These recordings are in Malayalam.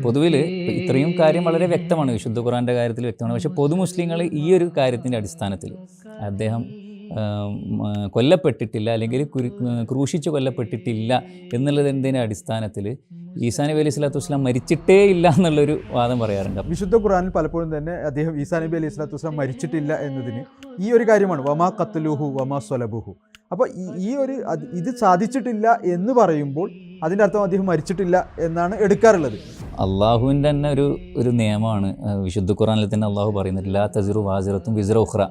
പൊതുവിൽ ഇത്രയും കാര്യം വളരെ വ്യക്തമാണ്, വിശുദ്ധ ഖുർആൻ്റെ കാര്യത്തിൽ വ്യക്തമാണ്. പക്ഷേ മുസ്ലിങ്ങൾ ഈ ഒരു കാര്യത്തിൻ്റെ അടിസ്ഥാനത്തിൽ അദ്ദേഹം കൊല്ലപ്പെട്ടിട്ടില്ല, അല്ലെങ്കിൽ ക്രൂശിച്ച് കൊല്ലപ്പെട്ടിട്ടില്ല എന്നുള്ളതിൻ്റെ അടിസ്ഥാനത്തിൽ ഈസാ നബി അലൈഹി സ്വലാത്തു വസ്സലാം മരിച്ചിട്ടേ ഇല്ല എന്നുള്ളൊരു വാദം പറയാറുണ്ട്. വിശുദ്ധ ഖുർആനിൽ പലപ്പോഴും തന്നെ അദ്ദേഹം ഈസാ നബി അലൈഹി സ്വലാത്തു വസ്സലാം മരിച്ചിട്ടില്ല എന്നതിന് ഈ ഒരു കാര്യമാണ് വമാ ഖത്ലുഹു വമാ സ്വലബുഹു. അപ്പോൾ ഇത് സാധിച്ചിട്ടില്ല എന്ന് പറയുമ്പോൾ അതിൻ്റെ അർത്ഥം അദ്ദേഹം മരിച്ചിട്ടില്ല എന്നാണ് എടുക്കാറുള്ളത്. അള്ളാഹുവിൻ്റെ തന്നെ ഒരു നിയമമാണ് വിശുദ്ധ ഖുർആനിൽ തന്നെ അള്ളാഹു പറയുന്നത്, ലാ തസിറു വാസിറത്തും വിസ്റ ഉഖ്റ.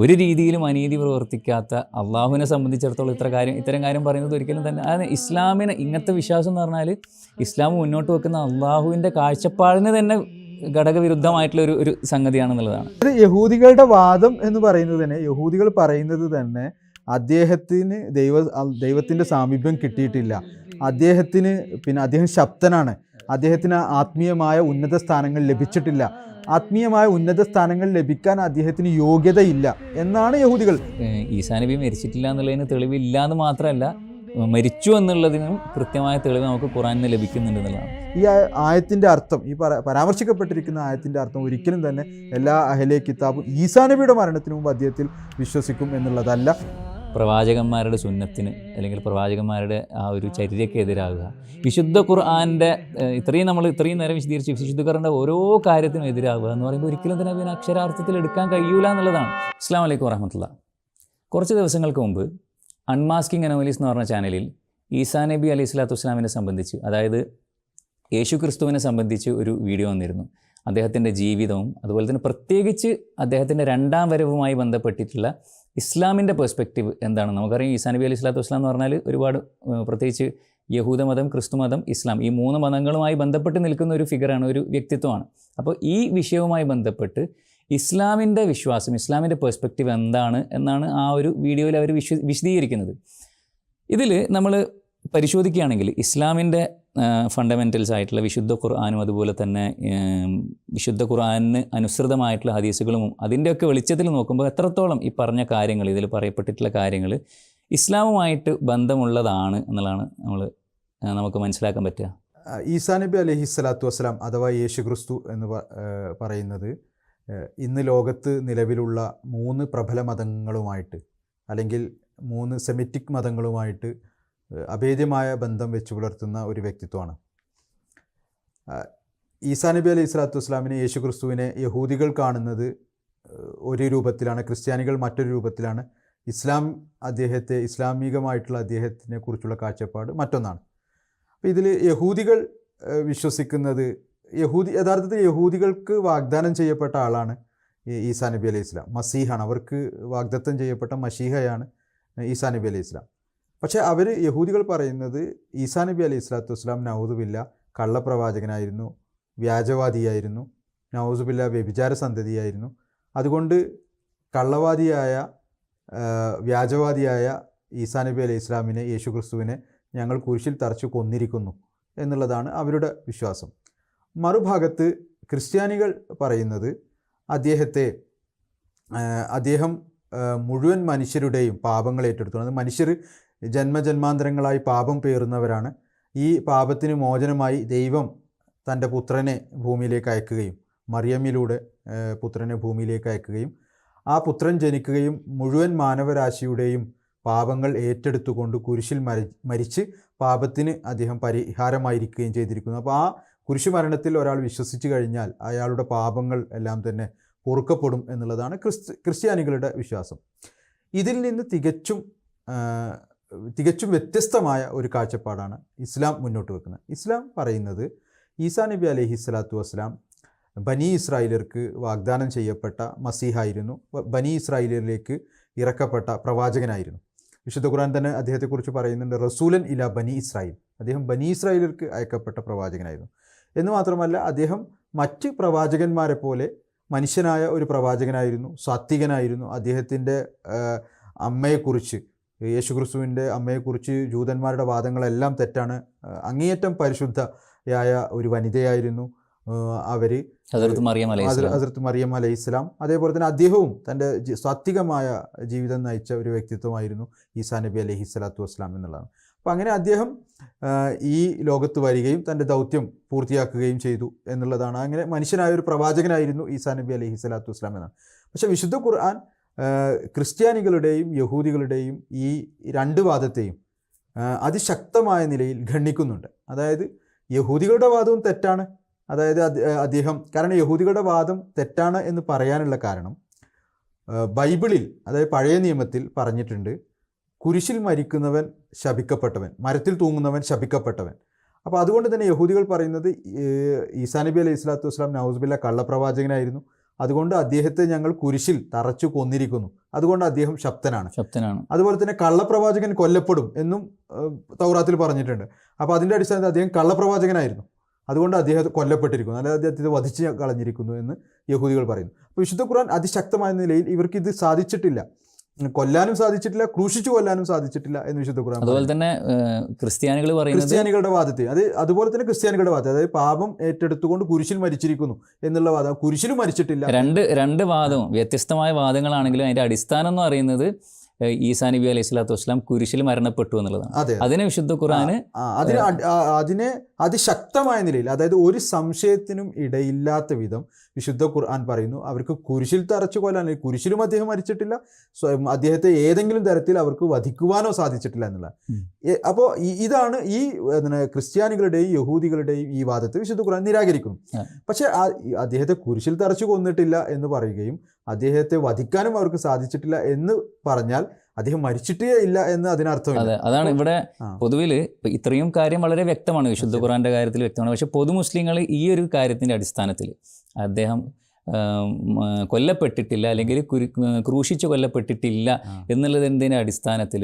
ഒരു രീതിയിലും അനീതി പ്രവർത്തിക്കാത്ത അള്ളാഹുവിനെ സംബന്ധിച്ചിടത്തോളം ഇത്തരം കാര്യം പറയുന്നത് ഒരിക്കലും തന്നെ അതായത് ഇസ്ലാമിന് ഇങ്ങനത്തെ വിശ്വാസം എന്ന് പറഞ്ഞാൽ ഇസ്ലാം മുന്നോട്ട് വെക്കുന്ന അള്ളാഹുവിൻ്റെ കാഴ്ചപ്പാടിന് തന്നെ ഘടകവിരുദ്ധമായിട്ടുള്ള ഒരു സംഗതിയാണെന്നുള്ളതാണ്. യഹൂദികളുടെ വാദം എന്ന് യഹൂദികൾ പറയുന്നത് തന്നെ അദ്ദേഹത്തിന് ദൈവത്തിൻ്റെ സാമീപ്യം കിട്ടിയിട്ടില്ല, അദ്ദേഹം ശബ്ദനാണ്, അദ്ദേഹത്തിന് ആത്മീയമായ ഉന്നത സ്ഥാനങ്ങൾ ലഭിച്ചിട്ടില്ല, ആത്മീയമായ ഉന്നത സ്ഥാനങ്ങൾ ലഭിക്കാൻ അദ്ദേഹത്തിന് യോഗ്യതയില്ല എന്നാണ് യഹൂദികൾ. ഈസാ നബി മരിച്ചിട്ടില്ല എന്നുള്ളതിന് തെളിവില്ല എന്ന് മാത്രമല്ല, മരിച്ചു എന്നുള്ളതിനും കൃത്യമായ തെളിവ് നമുക്ക് ഖുർആനിൽ ലഭിക്കുന്നുണ്ട് എന്നുള്ളതാണ്. ഈ ആയത്തിൻ്റെ അർത്ഥം, പരാമർശിക്കപ്പെട്ടിരിക്കുന്ന ആയത്തിൻ്റെ അർത്ഥം ഒരിക്കലും തന്നെ എല്ലാ അഹ്ലെ കിതാബും ഈസാ നബിയുടെ മരണത്തിന് മുമ്പ് അദ്ദേഹത്തിൽ വിശ്വസിക്കും എന്നുള്ളതല്ല. പ്രവാചകന്മാരുടെ സുന്നത്തിന് അല്ലെങ്കിൽ പ്രവാചകന്മാരുടെ ആ ഒരു ചര്യയ്ക്ക് എതിരാകുക, വിശുദ്ധ ഖുർആൻ്റെ ഇത്രയും നേരം വിശദീകരിച്ച് വിശുദ്ധ ഖുർആൻ്റെ ഓരോ കാര്യത്തിനും എതിരാകുക എന്ന് പറയുമ്പോൾ ഒരിക്കലും തന്നെ അതിന് അക്ഷരാർത്ഥത്തിൽ എടുക്കാൻ കഴിയൂല എന്നുള്ളതാണ്. അസ്സലാമു അലൈക്കും വറഹ്മത്തുള്ളാഹി. കുറച്ച് ദിവസങ്ങൾക്ക് മുമ്പ് അൺമാസ്കിംഗ് അനോമലീസ് എന്ന് പറഞ്ഞ ചാനലിൽ ഈസാ നബി അലൈഹി സ്വലാത്തു വസ്സലാമിനെ സംബന്ധിച്ച്, അതായത് യേശു ക്രിസ്തുവിനെ സംബന്ധിച്ച് ഒരു വീഡിയോ വന്നിരുന്നു. അദ്ദേഹത്തിൻ്റെ ജീവിതവും അതുപോലെ തന്നെ പ്രത്യേകിച്ച് അദ്ദേഹത്തിൻ്റെ രണ്ടാം വരവുമായി ബന്ധപ്പെട്ടിട്ടുള്ള ഇസ്ലാമിൻ്റെ പെർസ്പെക്റ്റീവ് എന്താണ്. നമുക്കറിയാം ഈസാ നബി അലൈഹി സ്വലാത്തു വസ്സലാം എന്ന് പറഞ്ഞാൽ ഒരുപാട് പ്രത്യേകിച്ച് യഹൂദമതം, ക്രിസ്തുമതം, ഇസ്ലാം, ഈ മൂന്ന് മതങ്ങളുമായി ബന്ധപ്പെട്ട് നിൽക്കുന്ന ഒരു ഫിഗറാണ്, ഒരു വ്യക്തിത്വമാണ്. അപ്പോൾ ഈ വിഷയവുമായി ബന്ധപ്പെട്ട് ഇസ്ലാമിൻ്റെ വിശ്വാസം, ഇസ്ലാമിൻ്റെ പെർസ്പെക്റ്റീവ് എന്താണ് എന്നാണ് ആ ഒരു വീഡിയോയിൽ അവർ വിശദീകരിക്കുന്നത്. ഇതിൽ നമ്മൾ പരിശോധിക്കുകയാണെങ്കിൽ ഇസ്ലാമിൻ്റെ ഫണ്ടമെൻ്റൽസ് ആയിട്ടുള്ള വിശുദ്ധ ഖുർആനും അതുപോലെ തന്നെ വിശുദ്ധ ഖുർആനിന് അനുസൃതമായിട്ടുള്ള ഹദീസുകളും അതിൻ്റെയൊക്കെ വെളിച്ചത്തിൽ നോക്കുമ്പോൾ എത്രത്തോളം ഈ പറഞ്ഞ കാര്യങ്ങൾ, ഇതിൽ പറയപ്പെട്ടിട്ടുള്ള കാര്യങ്ങൾ ഇസ്ലാമുമായിട്ട് ബന്ധമുള്ളതാണ് എന്നുള്ളതാണ് നമുക്ക് മനസ്സിലാക്കാൻ പറ്റുക. ഈസാ നബി അലൈഹി സ്വലാത്തു വസ്സലാം അഥവാ യേശു ക്രിസ്തു എന്ന് പറയുന്നത് ഇന്ന് ലോകത്ത് നിലവിലുള്ള 3 പ്രബല മതങ്ങളുമായിട്ട് അല്ലെങ്കിൽ 3 സെമിറ്റിക് മതങ്ങളുമായിട്ട് അഭേദ്യമായ ബന്ധം വെച്ച് പുലർത്തുന്ന ഒരു വ്യക്തിത്വമാണ്. ഈസാ നബി അലൈഹി സ്വലാത്തു വസ്സലാമിനെ, യേശു ക്രിസ്തുവിനെ യഹൂദികൾ കാണുന്നത് ഒരു രൂപത്തിലാണ്, ക്രിസ്ത്യാനികൾ മറ്റൊരു രൂപത്തിലാണ്, ഇസ്ലാമികമായിട്ടുള്ള അദ്ദേഹത്തിനെ കുറിച്ചുള്ള കാഴ്ചപ്പാട് മറ്റൊന്നാണ്. അപ്പോൾ ഇതിൽ യഹൂദികൾ വിശ്വസിക്കുന്നത്, യഥാർത്ഥത്തിൽ യഹൂദികൾക്ക് വാഗ്ദാനം ചെയ്യപ്പെട്ട ആളാണ് ഈസാ നബി അലൈഹി സ്വലാം, മസീഹാണ്. അവർക്ക് വാഗ്ദത്തം ചെയ്യപ്പെട്ട മഷീഹയാണ് ഈസാ നബി അലൈഹി സ്വലാം. പക്ഷേ യഹൂദികൾ പറയുന്നത് ഈസാ നബി അലൈഹി സ്വലാത്തു വസ്സലാം നൗദുബില്ല കള്ളപ്രവാചകനായിരുന്നു, വ്യാജവാദിയായിരുന്നു, നൗദുബില്ല വ്യഭിചാര സന്തതിയായിരുന്നു. അതുകൊണ്ട് കള്ളവാദിയായ വ്യാജവാദിയായ ഈസാ നബി അലൈഹി സ്വലാമിനെ, യേശു ക്രിസ്തുവിനെ ഞങ്ങൾ കുരിശിൽ തറച്ചു കൊന്നിരിക്കുന്നു എന്നുള്ളതാണ് അവരുടെ വിശ്വാസം. മറുഭാഗത്ത് ക്രിസ്ത്യാനികൾ പറയുന്നത് അദ്ദേഹം മുഴുവൻ മനുഷ്യരുടെയും പാപങ്ങൾ ഏറ്റെടുത്തു. മനുഷ്യർ ജന്മജന്മാന്തരങ്ങളായി പാപം പേറുന്നവരാണ്. ഈ പാപത്തിന് മോചനമായി ദൈവം തൻ്റെ പുത്രനെ ഭൂമിയിലേക്ക് അയക്കുകയും, മറിയമിലൂടെ പുത്രനെ ഭൂമിയിലേക്ക് അയക്കുകയും, ആ പുത്രൻ ജനിക്കുകയും മുഴുവൻ മാനവരാശിയുടെയും പാപങ്ങൾ ഏറ്റെടുത്തുകൊണ്ട് കുരിശിൽ മരിച്ച് പാപത്തിന് അദ്ദേഹം പരിഹാരമായിരിക്കുകയും ചെയ്തിരിക്കുന്നു. അപ്പോൾ ആ കുരിശുമരണത്തിൽ ഒരാൾ വിശ്വസിച്ച് കഴിഞ്ഞാൽ അയാളുടെ പാപങ്ങൾ എല്ലാം തന്നെ പൊറുക്കപ്പെടും എന്നുള്ളതാണ് ക്രിസ്ത്യാനികളുടെ വിശ്വാസം. ഇതിൽ നിന്ന് തികച്ചും വ്യത്യസ്തമായ ഒരു കാഴ്ചപ്പാടാണ് ഇസ്ലാം മുന്നോട്ട് വെക്കുന്നത്. ഇസ്ലാം പറയുന്നത് ഈസാ നബി അലൈഹി സ്വലാത്തു വസ്സലാം ബനി ഇസ്രായേലർക്ക് വാഗ്ദാനം ചെയ്യപ്പെട്ട മസീഹായിരുന്നു, ബനി ഇസ്രായേലിലേക്ക് ഇറക്കപ്പെട്ട പ്രവാചകനായിരുന്നു. വിശുദ്ധ ഖുർആൻ തന്നെ അദ്ദേഹത്തെക്കുറിച്ച് പറയുന്നുണ്ട്, റസൂലൻ ഇല ബനി ഇസ്രായേൽ, അദ്ദേഹം ബനി ഇസ്രായേലർക്ക് അയക്കപ്പെട്ട പ്രവാചകനായിരുന്നു. എന്ന് മാത്രമല്ല അദ്ദേഹം മറ്റ് പ്രവാചകന്മാരെ പോലെ മനുഷ്യനായ ഒരു പ്രവാചകനായിരുന്നു, സാത്വികനായിരുന്നു. അദ്ദേഹത്തിൻ്റെ അമ്മയെക്കുറിച്ച്, യേശുക്രിസ്തുവിൻ്റെ അമ്മയെക്കുറിച്ച് ജൂതന്മാരുടെ വാദങ്ങളെല്ലാം തെറ്റാണ്. അങ്ങേയറ്റം പരിശുദ്ധയായ ഒരു വനിതയായിരുന്നു ഹസ്രത്ത് മറിയം അലൈഹിസ്സലാം. അതേപോലെ തന്നെ അദ്ദേഹവും തൻ്റെ സാത്വികമായ ജീവിതം നയിച്ച ഒരു വ്യക്തിത്വമായിരുന്നു ഈസാ നബി അലൈഹി സ്വലാത്തു വസ്സലാം എന്നുള്ളതാണ്. അപ്പോൾ അങ്ങനെ അദ്ദേഹം ഈ ലോകത്ത് വരികയും തൻ്റെ ദൗത്യം പൂർത്തിയാക്കുകയും ചെയ്തു എന്നുള്ളതാണ്. അങ്ങനെ മനുഷ്യനായ ഒരു പ്രവാചകനായിരുന്നു ഈസാ നബി അലൈഹി സ്വലാത്തു വസ്സലാം എന്നാണ്. പക്ഷേ വിശുദ്ധ ഖുർആൻ ക്രിസ്ത്യാനികളുടെയും യഹൂദികളുടെയും ഈ രണ്ട് വാദത്തെയും അതിശക്തമായ നിലയിൽ ഖണ്ഡിക്കുന്നുണ്ട്. അതായത് യഹൂദികളുടെ വാദവും തെറ്റാണ്. അതായത് അദ്ദേഹം, കാരണം യഹൂദികളുടെ വാദം തെറ്റാണ് എന്ന് പറയാനുള്ള കാരണം ബൈബിളിൽ, അതായത് പഴയ നിയമത്തിൽ പറഞ്ഞിട്ടുണ്ട്, കുരിശിൽ മരിക്കുന്നവൻ ശപിക്കപ്പെട്ടവൻ, മരത്തിൽ തൂങ്ങുന്നവൻ ശപിക്കപ്പെട്ടവൻ. അപ്പോൾ അതുകൊണ്ട് തന്നെ യഹൂദികൾ പറയുന്നത് ഈസാ നബി അലൈഹി സ്വലാത്തു വസ്സലാം നൗസുബില്ല കള്ളപ്രവാചകനായിരുന്നു, അതുകൊണ്ട് അദ്ദേഹത്തെ ഞങ്ങൾ കുരിശിൽ തറച്ചു കൊന്നിരിക്കുന്നു, അതുകൊണ്ട് അദ്ദേഹം ശപ്തനാണ്. അതുപോലെ തന്നെ കള്ളപ്രവാചകൻ കൊല്ലപ്പെടും എന്നും തൗറാത്തിൽ പറഞ്ഞിട്ടുണ്ട്. അപ്പോൾ അതിൻ്റെ അടിസ്ഥാനത്തിൽ അദ്ദേഹം കള്ളപ്രവാചകനായിരുന്നു, അതുകൊണ്ട് അദ്ദേഹം കൊല്ലപ്പെട്ടിരിക്കുന്നു, അല്ലാതെ അദ്ദേഹത്തെ വധിച്ച് കളഞ്ഞിരിക്കുന്നു എന്ന് യഹൂദികൾ പറയുന്നു. അപ്പോൾ വിശുദ്ധ ഖുർആൻ അതിശക്തമായ നിലയിൽ ഇവർക്കിത് സാധിച്ചിട്ടില്ല, കൊല്ലാനും സാധിച്ചിട്ടില്ല, ക്രൂശിച്ചു കൊല്ലാനും സാധിച്ചിട്ടില്ല എന്ന് വിശുദ്ധ ഖുർആൻ. അതുപോലെ തന്നെ ക്രിസ്ത്യാനികളുടെ വാദത്തെ അതുപോലെ തന്നെ ക്രിസ്ത്യാനികളുടെ വാദം, അതായത് പാപം ഏറ്റെടുത്തുകൊണ്ട് കുരിശിൽ മരിച്ചിരിക്കുന്നു എന്നുള്ള വാദം, കുരിശിലും മരിച്ചിട്ടില്ല. രണ്ട് വാദവും വ്യത്യസ്തമായ വാദങ്ങളാണെങ്കിലും അതിന്റെ അടിസ്ഥാനം എന്ന് പറയുന്നത് ഈസാ നബി അലൈഹി സ്വലാത്തു വസ്സലാം കുരിശിൽ മരണപ്പെട്ടു എന്നുള്ളതാണ്. അതിനെ വിശുദ്ധ ഖുർആന് അതിനെ അതിശക്തമായ നിലയിൽ, അതായത് ഒരു സംശയത്തിനും ഇടയില്ലാത്ത വിധം വിശുദ്ധ ഖുർആൻ പറയുന്നു അവർക്ക് കുരിശിൽ തറച്ചു കൊല്ലാൻ, കുരിശിലും അദ്ദേഹം മരിച്ചിട്ടില്ല, അദ്ദേഹത്തെ ഏതെങ്കിലും തരത്തിൽ അവർക്ക് വധിക്കുവാനോ സാധിച്ചിട്ടില്ല എന്നുള്ള. അപ്പോൾ ഇതാണ് ഈ ക്രിസ്ത്യാനികളുടെയും യഹൂദികളുടെയും ഈ വാദത്തെ വിശുദ്ധ ഖുർആൻ നിരാകരിക്കുന്നു. പക്ഷേ അദ്ദേഹത്തെ കുരിശിൽ തറച്ചു കൊന്നിട്ടില്ല എന്ന് പറയുകയും അദ്ദേഹത്തെ വധിക്കാനും അവർക്ക് സാധിച്ചിട്ടില്ല എന്ന് പറഞ്ഞാൽ അദ്ദേഹം മരിച്ചിട്ടേ ഇല്ല എന്ന് അതിനർത്ഥമില്ല. അതാണ് ഇവിടെ പൊതുവിൽ ഇത്രയും കാര്യം വളരെ വ്യക്തമാണ്, വിശുദ്ധ ഖുർആന്റെ കാര്യത്തിൽ വ്യക്തമാണ്. പക്ഷെ പൊതു മുസ്ലിങ്ങൾ ഈ ഒരു കാര്യത്തിന്റെ അടിസ്ഥാനത്തിൽ അദ്ദേഹം കൊല്ലപ്പെട്ടിട്ടില്ല അല്ലെങ്കിൽ ക്രൂശിച്ച് കൊല്ലപ്പെട്ടിട്ടില്ല എന്നുള്ളതിൻ്റെ അടിസ്ഥാനത്തിൽ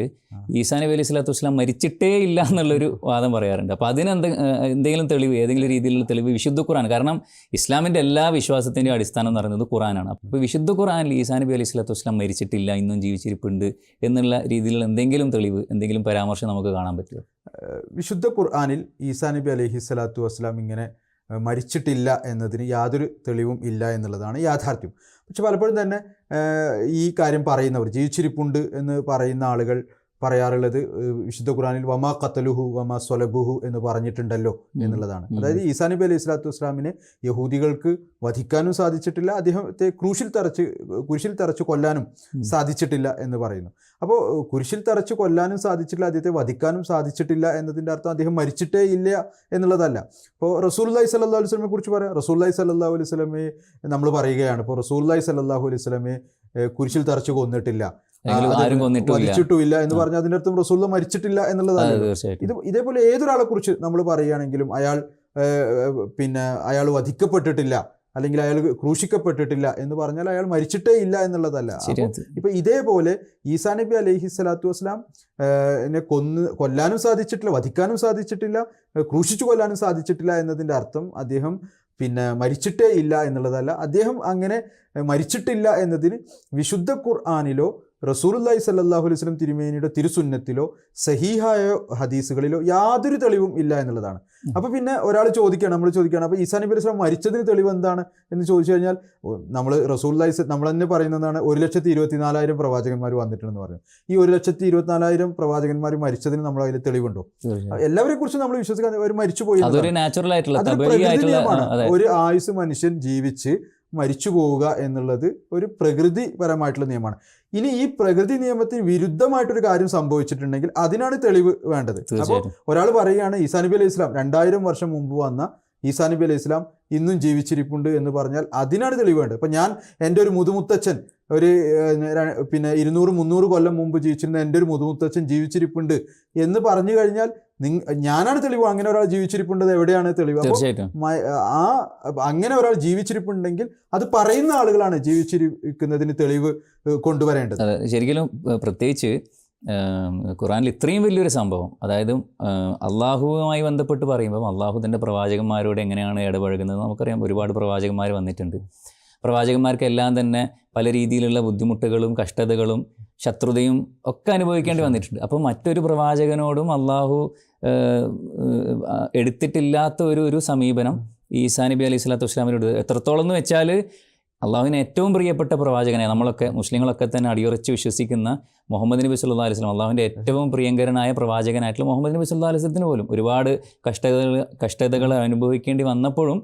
ഈസാ നബി അലൈഹി സ്വലാത്തു വസ്സലാം മരിച്ചിട്ടേ ഇല്ല എന്നുള്ളൊരു വാദം പറയാറുണ്ട്. അപ്പോൾ അതിന് എന്തെങ്കിലും തെളിവ്, ഏതെങ്കിലും രീതിയിലുള്ള തെളിവ് വിശുദ്ധ ഖുർആൻ, കാരണം ഇസ്ലാമിൻ്റെ എല്ലാ വിശ്വാസത്തിൻ്റെയും അടിസ്ഥാനം എന്ന് പറയുന്നത് ഖുർആനാണ്. അപ്പോൾ വിശുദ്ധ ഖുർആനിൽ ഈസാ നബി അലൈഹി സ്വലാത്തു വസ്സലാം മരിച്ചിട്ടില്ല, ഇന്നും ജീവിച്ചിരിപ്പുണ്ട് എന്നുള്ള രീതിയിലുള്ള എന്തെങ്കിലും തെളിവ്, എന്തെങ്കിലും പരാമർശം നമുക്ക് കാണാൻ പറ്റുമോ? വിശുദ്ധ ഖുർആനിൽ ഈസാ നബി അലൈഹി സ്വലാത്തു വസ്സലാം ഇങ്ങനെ മരിച്ചിട്ടില്ല എന്നതിന് യാതൊരു തെളിവും ഇല്ല എന്നുള്ളതാണ് യാഥാർത്ഥ്യം. പക്ഷെ പലപ്പോഴും തന്നെ ഈ കാര്യം പറയുന്നവർ, ജീവിച്ചിരിപ്പുണ്ട് എന്ന് പറയുന്ന ആളുകൾ പറയാറുള്ളത് വിശുദ്ധ ഖുർആനിൽ വമാ ഖത്തലുഹു വമാ സ്വലബുഹു എന്ന് പറഞ്ഞിട്ടുണ്ടല്ലോ എന്നുള്ളതാണ്. അതായത് ഈസാ നബി അലൈഹി സ്വലാത്തു വസ്സലാമിനെ യഹൂദികൾക്ക് വധിക്കാനും സാധിച്ചിട്ടില്ല, അദ്ദേഹത്തെ കുരിശിൽ തറച്ച് കൊല്ലാനും സാധിച്ചിട്ടില്ല എന്ന് പറയുന്നു. അപ്പോൾ കുരിശിൽ തറച്ച് കൊല്ലാനും സാധിച്ചിട്ടില്ല, അദ്ദേഹത്തെ വധിക്കാനും സാധിച്ചിട്ടില്ല എന്നതിൻ്റെ അർത്ഥം അദ്ദേഹം മരിച്ചിട്ടേ ഇല്ല എന്നുള്ളതല്ല. ഇപ്പോൾ റസൂലുള്ളാഹി സ്വല്ലല്ലാഹു അലൈഹി വസല്ലമയെ കുറിച്ച് പറയാം. റസൂലുള്ളാഹി സ്വല്ലല്ലാഹു അലൈഹി വസല്ലമയെ നമ്മൾ പറയുകയാണ്, ഇപ്പോൾ റസൂലുള്ളാഹി സ്വല്ലല്ലാഹു അലൈഹി വസല്ലമയെ കുരിശിൽ തറച്ച് കൊന്നിട്ടില്ല, വധിച്ചിട്ടുമില്ല എന്ന് പറഞ്ഞാൽ അതിൻ്റെ അർത്ഥം റസൂലുള്ളാഹി മരിച്ചിട്ടില്ല എന്നുള്ളതാണ്. ഇതേപോലെ ഏതൊരാളെ കുറിച്ച് നമ്മൾ പറയുകയാണെങ്കിലും അയാൾ വധിക്കപ്പെട്ടിട്ടില്ല അല്ലെങ്കിൽ അയാൾ ക്രൂശിക്കപ്പെട്ടിട്ടില്ല എന്ന് പറഞ്ഞാൽ അയാൾ മരിച്ചിട്ടേ ഇല്ല എന്നുള്ളതല്ല. ഇപ്പൊ ഇതേപോലെ ഈസാ നബി അലൈഹി സ്വലാത്തു വസ്സലാം കൊല്ലാനും സാധിച്ചിട്ടില്ല, വധിക്കാനും സാധിച്ചിട്ടില്ല, ക്രൂശിച്ചു കൊല്ലാനും സാധിച്ചിട്ടില്ല എന്നതിൻ്റെ അർത്ഥം അദ്ദേഹം മരിച്ചിട്ടേ ഇല്ല എന്നുള്ളതല്ല. അദ്ദേഹം അങ്ങനെ മരിച്ചിട്ടില്ല എന്നതിന് വിശുദ്ധ ഖുർആനിലോ റസൂലുള്ളാഹി സ്വല്ലല്ലാഹു അലൈഹി വസല്ലം തിരുമേനിയുടെ തിരുസുന്നത്തിലോ സഹീഹായ ഹദീസുകളിലോ യാതൊരു തെളിവും ഇല്ല എന്നുള്ളതാണ്. അപ്പോൾ പിന്നെ നമ്മൾ ചോദിക്കുകയാണ് അപ്പോൾ ഈസാ നബി അലൈഹി സ്വലാം മരിച്ചതിന് തെളിവ് എന്താണ് എന്ന് ചോദിച്ചു കഴിഞ്ഞാൽ നമ്മൾ തന്നെ പറയുന്നതാണ് 1,24,000 പ്രവാചകന്മാർ വന്നിട്ടുണ്ടെന്ന് പറഞ്ഞു. ഈ 1,24,000 പ്രവാചകന്മാർ മരിച്ചതിന് നമ്മൾ അതിൽ തെളിവുണ്ടോ? എല്ലാവരെ കുറിച്ചും നമ്മൾ വിശ്വസിക്കാൻ അവർ മരിച്ചുപോയി. ഒരു ആയുസ് മനുഷ്യൻ ജീവിച്ച് മരിച്ചു പോവുക എന്നുള്ളത് ഒരു പ്രകൃതിപരമായിട്ടുള്ള നിയമമാണ്. ഇനി ഈ പ്രകൃതി നിയമത്തിന് വിരുദ്ധമായിട്ടൊരു കാര്യം സംഭവിച്ചിട്ടുണ്ടെങ്കിൽ അതിനാണ് തെളിവ് വേണ്ടത്. അപ്പോൾ ഒരാൾ പറയുകയാണ് ഈസാ നബി അലൈഹി സ്വലാം 2000 വർഷം മുമ്പ് വന്ന ഈസാ നബി അലൈഹി സ്വലാം ഇന്നും ജീവിച്ചിരിപ്പുണ്ട് എന്ന് പറഞ്ഞാൽ അതിനാണ് തെളിവ് വേണ്ടത്. ഇപ്പം എൻ്റെ ഒരു മുതുമുത്തച്ഛൻ 200-300 കൊല്ലം മുമ്പ് ജീവിച്ചിരുന്ന എൻ്റെ ഒരു മുതുമുത്തച്ഛൻ ജീവിച്ചിരിപ്പുണ്ട് എന്ന് പറഞ്ഞു കഴിഞ്ഞാൽ ഞാനാണ് തെളിവ്. അങ്ങനെ ഒരാൾ ജീവിച്ചിരിപ്പുണ്ടത് എവിടെയാണ് തെളിവ്? അങ്ങനെ ഒരാൾ ജീവിച്ചിരിപ്പുണ്ടെങ്കിൽ അത് പറയുന്ന ആളുകളാണ് ജീവിച്ചിരിക്കുന്നതിന് തെളിവ് കൊണ്ടുവരേണ്ടത്. ശരിക്കും പ്രത്യേകിച്ച് ഖുർആനിൽ ഇത്രയും വലിയൊരു സംഭവം, അതായത് അള്ളാഹുവുമായി ബന്ധപ്പെട്ട് പറയുമ്പം അള്ളാഹു തൻ്റെ പ്രവാചകന്മാരോട് എങ്ങനെയാണ് ഇടപഴകുന്നത് നമുക്കറിയാം. ഒരുപാട് പ്രവാചകന്മാർ വന്നിട്ടുണ്ട്. പ്രവാചകന്മാർക്കെല്ലാം തന്നെ പല രീതിയിലുള്ള ബുദ്ധിമുട്ടുകളും കഷ്ടതകളും ശത്രുതയും ഒക്കെ അനുഭവിക്കേണ്ടി വന്നിട്ടുണ്ട്. അപ്പോൾ മറ്റൊരു പ്രവാചകനോടും അള്ളാഹു എടുത്തിട്ടില്ലാത്ത ഒരു സമീപനം ഈസാ നബി അലൈഹി സ്വലാത്തു വസ്സലാമിനോട് എത്രത്തോളം എന്ന് വെച്ചാൽ അള്ളാഹുവിന് ഏറ്റവും പ്രിയപ്പെട്ട പ്രവാചകനായ നമ്മളൊക്കെ മുസ്ലിങ്ങളൊക്കെ തന്നെ അടിയുറച്ച് വിശ്വസിക്കുന്ന മുഹമ്മദ് നബി സല്ലല്ലാഹു അലൈഹി വസല്ലം, അള്ളാഹുവിൻ്റെ ഏറ്റവും പ്രിയങ്കരനായ പ്രവാചകനായിട്ടുള്ള മുഹമ്മദ് നബി സല്ലല്ലാഹു അലൈഹി വസല്ലത്തിന് പോലും ഒരുപാട് കഷ്ടതകൾ അനുഭവിക്കേണ്ടി വന്നപ്പോഴും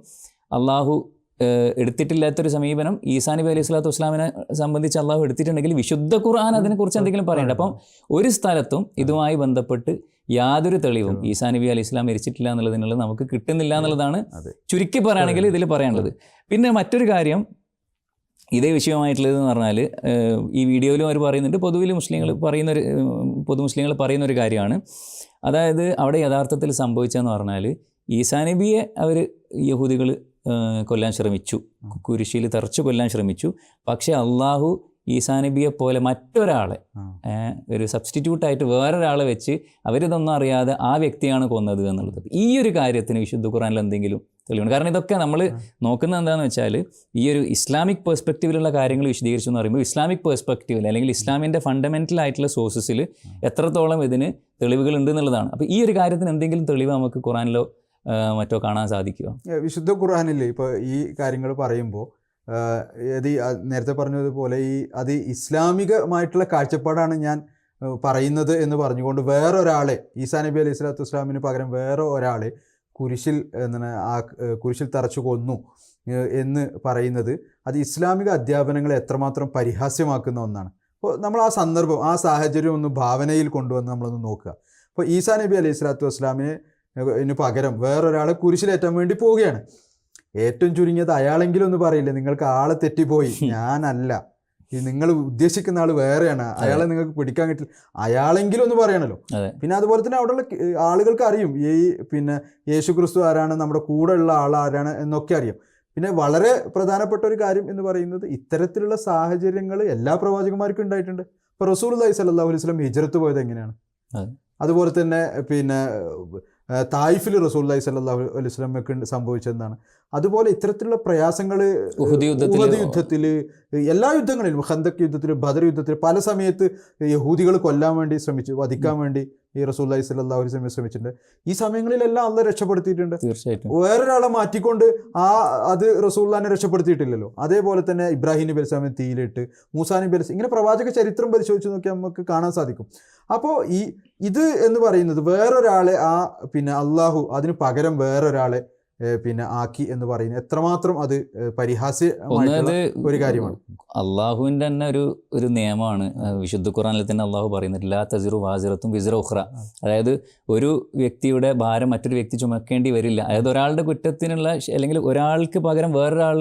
അള്ളാഹു എടുത്തിട്ടില്ലാത്തൊരു സമീപനം ഈസാ നബി അലൈഹി സ്വലാത്തു വസ്സലാമിനെ സംബന്ധിച്ച് അള്ളാഹു എടുത്തിട്ടുണ്ടെങ്കിൽ വിശുദ്ധ ഖുർആൻ അതിനെക്കുറിച്ച് എന്തെങ്കിലും പറയണ്ട. അപ്പം ഒരു സ്ഥലത്തും ഇതുമായി ബന്ധപ്പെട്ട് യാതൊരു തെളിവും ഈസാ നബി അലൈഹി സ്വലാം മരിച്ചിട്ടില്ല എന്നുള്ളതിനുള്ളത് നമുക്ക് കിട്ടുന്നില്ല എന്നുള്ളതാണ് ചുരുക്കി പറയുകയാണെങ്കിൽ ഇതിൽ പറയാനുള്ളത്. പിന്നെ മറ്റൊരു കാര്യം ഇതേ വിഷയമായിട്ടുള്ളതെന്ന് പറഞ്ഞാൽ ഈ വീഡിയോയിലും അവർ പറയുന്നുണ്ട്, പൊതുവിൽ പൊതു മുസ്ലിങ്ങൾ പറയുന്നൊരു കാര്യമാണ്. അതായത് അവിടെ യഥാർത്ഥത്തിൽ സംഭവിച്ചതെന്ന് പറഞ്ഞാൽ ഈസാ നബിയെ അവർ യഹൂദികൾ കൊല്ലാൻ ശ്രമിച്ചു, കുരിശിൽ തറച്ചു കൊല്ലാൻ ശ്രമിച്ചു. പക്ഷേ അള്ളാഹു ഈസാ നബിയെ പോലെ മറ്റൊരാളെ ഒരു സബ്സ്റ്റിറ്റ്യൂട്ടായിട്ട് വേറൊരാളെ വെച്ച് അവരിതൊന്നും അറിയാതെ ആ വ്യക്തിയാണ് കൊന്നത് എന്നുള്ളത്. ഈ ഒരു കാര്യത്തിന് വിശുദ്ധ ഖുർആനിൽ എന്തെങ്കിലും തെളിവുണ്ട്? കാരണം ഇതൊക്കെ നമ്മൾ നോക്കുന്നത് എന്താണെന്ന് വെച്ചാൽ ഈ ഒരു ഇസ്ലാമിക് പെർസ്പെക്റ്റീവിലുള്ള കാര്യങ്ങൾ വിശദീകരിച്ചു എന്ന് പറയുമ്പോൾ ഇസ്ലാമിക് പെർസ്പെക്റ്റീവിൽ അല്ലെങ്കിൽ ഇസ്ലാമിൻ്റെ ഫണ്ടമെൻ്റൽ ആയിട്ടുള്ള സോഴ്സസിൽ എത്രത്തോളം ഇതിന് തെളിവുകൾ ഉണ്ട് എന്നുള്ളതാണ്. അപ്പോൾ ഈ ഒരു കാര്യത്തിന് എന്തെങ്കിലും തെളിവ് നമുക്ക് ഖുർആനിലോ മറ്റോ കാണാൻ സാധിക്കുക? വിശുദ്ധ ഖുർആനിൽ ഇപ്പോൾ ഈ കാര്യങ്ങൾ പറയുമ്പോൾ അത് നേരത്തെ പറഞ്ഞതുപോലെ അത് ഇസ്ലാമികമായിട്ടുള്ള കാഴ്ചപ്പാടാണ് ഞാൻ പറയുന്നത് എന്ന് പറഞ്ഞുകൊണ്ട് വേറൊരാളെ ഈസാ നബി അലൈഹി സ്വലാത്തു വസ്സലാമിന് പകരം വേറെ ഒരാളെ കുരിശിൽ തറച്ചു കൊന്നു എന്ന് പറയുന്നത് അത് ഇസ്ലാമിക അധ്യാപനങ്ങളെ എത്രമാത്രം പരിഹാസ്യമാക്കുന്ന ഒന്നാണ്. അപ്പോൾ നമ്മൾ ആ സന്ദർഭം ആ സാഹചര്യം ഒന്ന് ഭാവനയിൽ കൊണ്ടുവന്ന് നമ്മളൊന്ന് നോക്കുക. അപ്പോൾ ഈസാ നബി അലൈഹി സ്വലാത്തു വസ്സലാമിന് പകരം വേറൊരാളെ കുരിശിലേറ്റാൻ വേണ്ടി പോവുകയാണ്. ഏറ്റവും ചുരുങ്ങിയത് അയാളെങ്കിലും ഒന്ന് പറയില്ലേ, നിങ്ങൾക്ക് ആളെ തെറ്റിപ്പോയി, ഞാനല്ല, നിങ്ങൾ ഉദ്ദേശിക്കുന്ന ആൾ വേറെയാണ്, അയാളെ നിങ്ങൾക്ക് പിടിക്കാൻ കിട്ടില്ല, അയാളെങ്കിലും ഒന്ന് പറയണല്ലോ. പിന്നെ അതുപോലെ തന്നെ അവിടെയുള്ള ആളുകൾക്ക് അറിയും യേശു ക്രിസ്തു ആരാണ്, നമ്മുടെ കൂടെ ഉള്ള ആൾ ആരാണ് എന്നൊക്കെ അറിയാം. പിന്നെ വളരെ പ്രധാനപ്പെട്ട ഒരു കാര്യം എന്ന് പറയുന്നത് ഇത്തരത്തിലുള്ള സാഹചര്യങ്ങൾ എല്ലാ പ്രവാചകന്മാർക്കും ഉണ്ടായിട്ടുണ്ട്. ഇപ്പോൾ റസൂലുള്ളാഹി സ്വല്ലല്ലാഹു അലൈഹി വസല്ലം ഹിജ്റത്ത് പോയത് എങ്ങനെയാണ്? അതുപോലെ തന്നെ തായിഫിൽ റസൂലുള്ളാഹി സ്വല്ലല്ലാഹു അലൈഹി വസല്ലമക്ക് സംഭവിച്ചതെന്നാണ്. അതുപോലെ ഇത്തരത്തിലുള്ള പ്രയാസങ്ങൾ ഉഹദ് യുദ്ധത്തിൽ, എല്ലാ യുദ്ധങ്ങളിലും, ഖന്തക് യുദ്ധത്തിൽ, ബദർ യുദ്ധത്തിൽ പല സമയത്ത് യഹൂദികൾ കൊല്ലാൻ വേണ്ടി ശ്രമിച്ചു, വധിക്കാൻ വേണ്ടി ഈ റസൂലുള്ളാഹി സ്വല്ലല്ലാഹു അലൈഹി വസല്ലം ശ്രമിച്ചിട്ടുണ്ട്. ഈ സമയങ്ങളിലെല്ലാം അള്ളാഹ് രക്ഷപ്പെടുത്തിയിട്ടുണ്ട്. തീർച്ചയായിട്ടും വേറൊരാളെ മാറ്റിക്കൊണ്ട് അത് റസൂലുള്ളാഹിനെ രക്ഷപ്പെടുത്തിയിട്ടില്ലല്ലോ. അതേപോലെ തന്നെ ഇബ്രാഹിം നബി അലൈഹി സ്വലാമിനെ തീയിലിട്ട്, മൂസാ നബി അലൈഹി, ഇങ്ങനെ പ്രവാചക ചരിത്രം പരിശോധിച്ച് നോക്കിയാൽ നമുക്ക് കാണാൻ സാധിക്കും. അപ്പോൾ ഇത് എന്ന് പറയുന്നത് വേറൊരാളെ അള്ളാഹു അതിന് പകരം വേറൊരാളെ ആക്കി എന്ന് പറയുന്നത് എത്രമാത്രം അത് പരിഹാസ്യമായിട്ടുള്ള ഒരു കാര്യമാണ്. അള്ളാഹുവിൻ്റെ തന്നെ ഒരു നിയമമാണ് വിശുദ്ധ ഖുർആനിൽ തന്നെ അള്ളാഹു പറയുന്നത്, ലാ തസിറു വാസിറത്തും വിസ്റ ഉഖ്റ. അതായത് ഒരു വ്യക്തിയുടെ ഭാരം മറ്റൊരു വ്യക്തി ചുമക്കേണ്ടി വരില്ല. അതായത് ഒരാളുടെ കുറ്റത്തിനുള്ള അല്ലെങ്കിൽ ഒരാൾക്ക് പകരം വേറൊരാൾ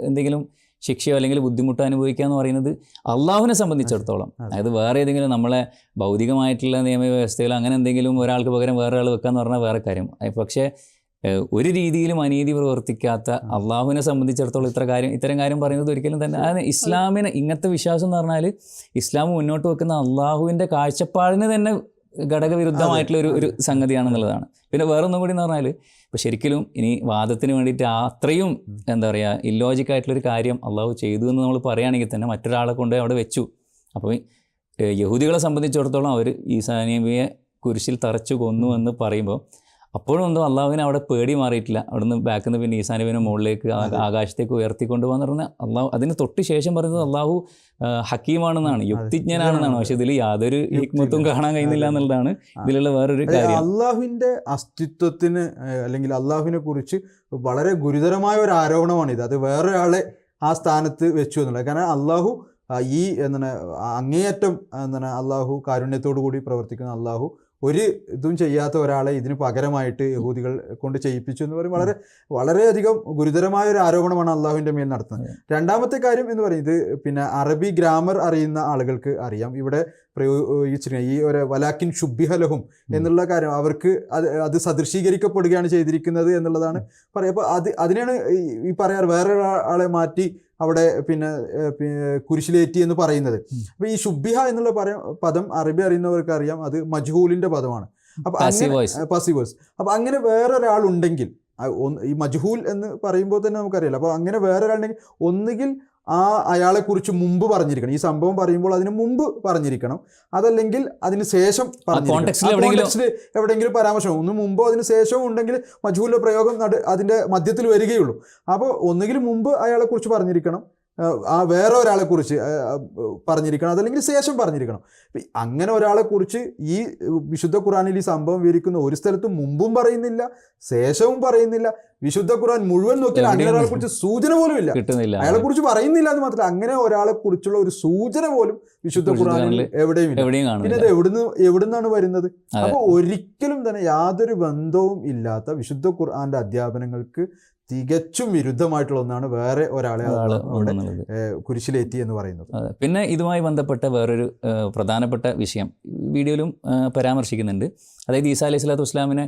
എന്തെങ്കിലും ശിക്ഷയോ അല്ലെങ്കിൽ ബുദ്ധിമുട്ടോ അനുഭവിക്കുക എന്ന് പറയുന്നത് അള്ളാഹുവിനെ സംബന്ധിച്ചിടത്തോളം, അതായത് വേറെ ഏതെങ്കിലും നമ്മളെ ഭൗതികമായിട്ടുള്ള നിയമവ്യവസ്ഥയിൽ അങ്ങനെ എന്തെങ്കിലും ഒരാൾക്ക് പകരം വേറെ ആൾ വെക്കുക എന്ന് പറഞ്ഞാൽ വേറെ കാര്യം. പക്ഷേ ഒരു രീതിയിലും അനീതി പ്രവർത്തിക്കാത്ത അള്ളാഹുവിനെ സംബന്ധിച്ചിടത്തോളം ഇത്തരം കാര്യം പറയുന്നത് ഒരിക്കലും തന്നെ അതായത് ഇസ്ലാമിന് ഇങ്ങനത്തെ വിശ്വാസം എന്ന് പറഞ്ഞാൽ ഇസ്ലാം മുന്നോട്ട് വെക്കുന്ന അള്ളാഹുവിൻ്റെ കാഴ്ചപ്പാടിന് തന്നെ ഘടകവിരുദ്ധമായിട്ടുള്ള ഒരു സംഗതിയാണെന്നുള്ളതാണ്. പിന്നെ വേറൊന്നും കൂടി എന്ന് പറഞ്ഞാൽ ഇപ്പോൾ ശരിക്കും ഇനി വാദത്തിന് വേണ്ടിയിട്ട് അത്രയും എന്താ പറയുക ഇല്ലോജിക്കായിട്ടുള്ളൊരു കാര്യം അള്ളാഹു ചെയ്തു എന്ന് നമ്മൾ പറയുകയാണെങ്കിൽ തന്നെ മറ്റൊരാളെ കൊണ്ട് അവിടെ വെച്ചു. അപ്പോൾ യഹൂദികളെ സംബന്ധിച്ചിടത്തോളം അവർ ഈസാ നബിയെ കുരിശിൽ തറച്ചു കൊന്നു എന്ന് പറയുമ്പോൾ അപ്പോഴും എന്തോ അള്ളാഹുവിനെ അവിടെ പേടി മാറിയിട്ടില്ല. അവിടുന്ന് ബാക്കിൽ നിന്ന് പിന്നെ ഈസാ നബിനെ മുകളിലേക്ക് ആകാശത്തേക്ക് ഉയർത്തിക്കൊണ്ടുപോകാന്ന് പറഞ്ഞാൽ അള്ളാഹു അതിന് തൊട്ട് ശേഷം പറയുന്നത് അള്ളാഹു ഹക്കീമാണെന്നാണ്, യുക്തിജ്ഞനാണെന്നാണ്. പക്ഷെ ഇതിൽ യാതൊരു ഹിക്മത്തും കാണാൻ കഴിയുന്നില്ല എന്നുള്ളതാണ് ഇതിലുള്ള വേറൊരു കാര്യം. അള്ളാഹുവിൻ്റെ അസ്തിത്വത്തിന് അല്ലെങ്കിൽ അള്ളാഹുവിനെ കുറിച്ച് വളരെ ഗുരുതരമായ ഒരു ആരോപണമാണിത്. അത് വേറൊരാളെ ആ സ്ഥാനത്ത് വെച്ചു എന്നുള്ളത്. കാരണം അള്ളാഹു അങ്ങേയറ്റം അള്ളാഹു കാരുണ്യത്തോടു കൂടി പ്രവർത്തിക്കുന്ന അള്ളാഹു ഒരു ഇതും ചെയ്യാത്ത ഒരാളെ ഇതിന് പകരമായിട്ട് യഹൂദികൾ കൊണ്ട് ചെയ്യിപ്പിച്ചു എന്ന് പറയും വളരെയധികം ഗുരുതരമായ ഒരു ആരോപണമാണ് അള്ളാഹുവിൻ്റെ മേൽ നടത്തുന്നത്. രണ്ടാമത്തെ കാര്യം എന്ന് പറയുന്നത് അറബി ഗ്രാമർ അറിയുന്ന ആളുകൾക്ക് അറിയാം. ഇവിടെ പ്രയോഗിച്ചിരിക്കുന്നത് ഈ ഒരു വലാക്കിൻ ശുബ്ബിഹലഹും എന്നുള്ള കാര്യം അവർക്ക് അത് സദൃശീകരിക്കപ്പെടുകയാണ് ചെയ്തിരിക്കുന്നത് എന്നുള്ളതാണ് പറയുക. അപ്പോൾ അതിനാണ് ഈ പറയാറ് വേറെ ആളെ മാറ്റി അവിടെ കുരിശിലേറ്റി എന്ന് പറയുന്നത്. അപ്പോൾ ഈ ശുബ്ബിഹ എന്നുള്ള പദം അറബി അറിയുന്നവർക്ക് അറിയാം, അത് മജ്ഹൂലിൻ്റെ പദമാണ്. അപ്പോൾ പാസീവ് വോയിസ്. അപ്പോൾ അങ്ങനെ വേറൊരാളുണ്ടെങ്കിൽ, ഈ മജ്ഹൂൽ എന്ന് പറയുമ്പോൾ തന്നെ നമുക്കറിയാലോ. അപ്പോൾ അങ്ങനെ വേറൊരാളുണ്ടെങ്കിൽ ഒന്നുകിൽ അയാളെക്കുറിച്ച് മുമ്പ് പറഞ്ഞിരിക്കണം, ഈ സംഭവം പറയുമ്പോൾ അതിന് മുമ്പ് പറഞ്ഞിരിക്കണം, അതല്ലെങ്കിൽ അതിന് ശേഷം എവിടെയെങ്കിലും പരാമർശം ഒന്ന് മുമ്പോ അതിന് ശേഷവും ഉണ്ടെങ്കിൽ മജ്ഹൂലിൻ്റെ പ്രയോഗം അതിൻ്റെ മധ്യത്തിൽ വരികയുള്ളൂ. അപ്പോൾ ഒന്നുകിൽ മുമ്പ് അയാളെക്കുറിച്ച് പറഞ്ഞിരിക്കണം, ആ വേറെ ഒരാളെ കുറിച്ച് പറഞ്ഞിരിക്കണം, അതല്ലെങ്കിൽ ശേഷം പറഞ്ഞിരിക്കണം. അങ്ങനെ ഒരാളെ കുറിച്ച് ഈ വിശുദ്ധ ഖുർആനിൽ ഈ സംഭവം വിവരിക്കുന്ന ഒരു സ്ഥലത്തും മുമ്പും പറയുന്നില്ല, ശേഷവും പറയുന്നില്ല. വിശുദ്ധ ഖുർആൻ മുഴുവൻ നോക്കിയാൽ അങ്ങനെ ഒരാളെ കുറിച്ച് സൂചന പോലും ഇല്ല, അയാളെ കുറിച്ച് പറയുന്നില്ല എന്ന് മാത്രമല്ല അങ്ങനെ ഒരാളെ കുറിച്ചുള്ള ഒരു സൂചന പോലും വിശുദ്ധ ഖുർആനിൽ എവിടെയും ഇല്ല. പിന്നെ അത് എവിടുന്നാണ് വരുന്നത്? അപ്പൊ ഒരിക്കലും തന്നെ യാതൊരു ബന്ധവും ഇല്ലാത്ത വിശുദ്ധ ഖുർആന്റെ അധ്യാപനങ്ങൾക്ക് തികച്ചും വിരുദ്ധമായിട്ടുള്ള ഒന്നാണ് വേറെ ഒരാളെ കുരിശിലേറ്റി എന്ന് പറയുന്നത്. പിന്നെ ഇതുമായി ബന്ധപ്പെട്ട വേറൊരു പ്രധാനപ്പെട്ട വിഷയം വീഡിയോയിലും പരാമർശിക്കുന്നുണ്ട്. അതായത് ഈസാ അലൈഹി സ്വലാത്തു വസ്സലാമിനെ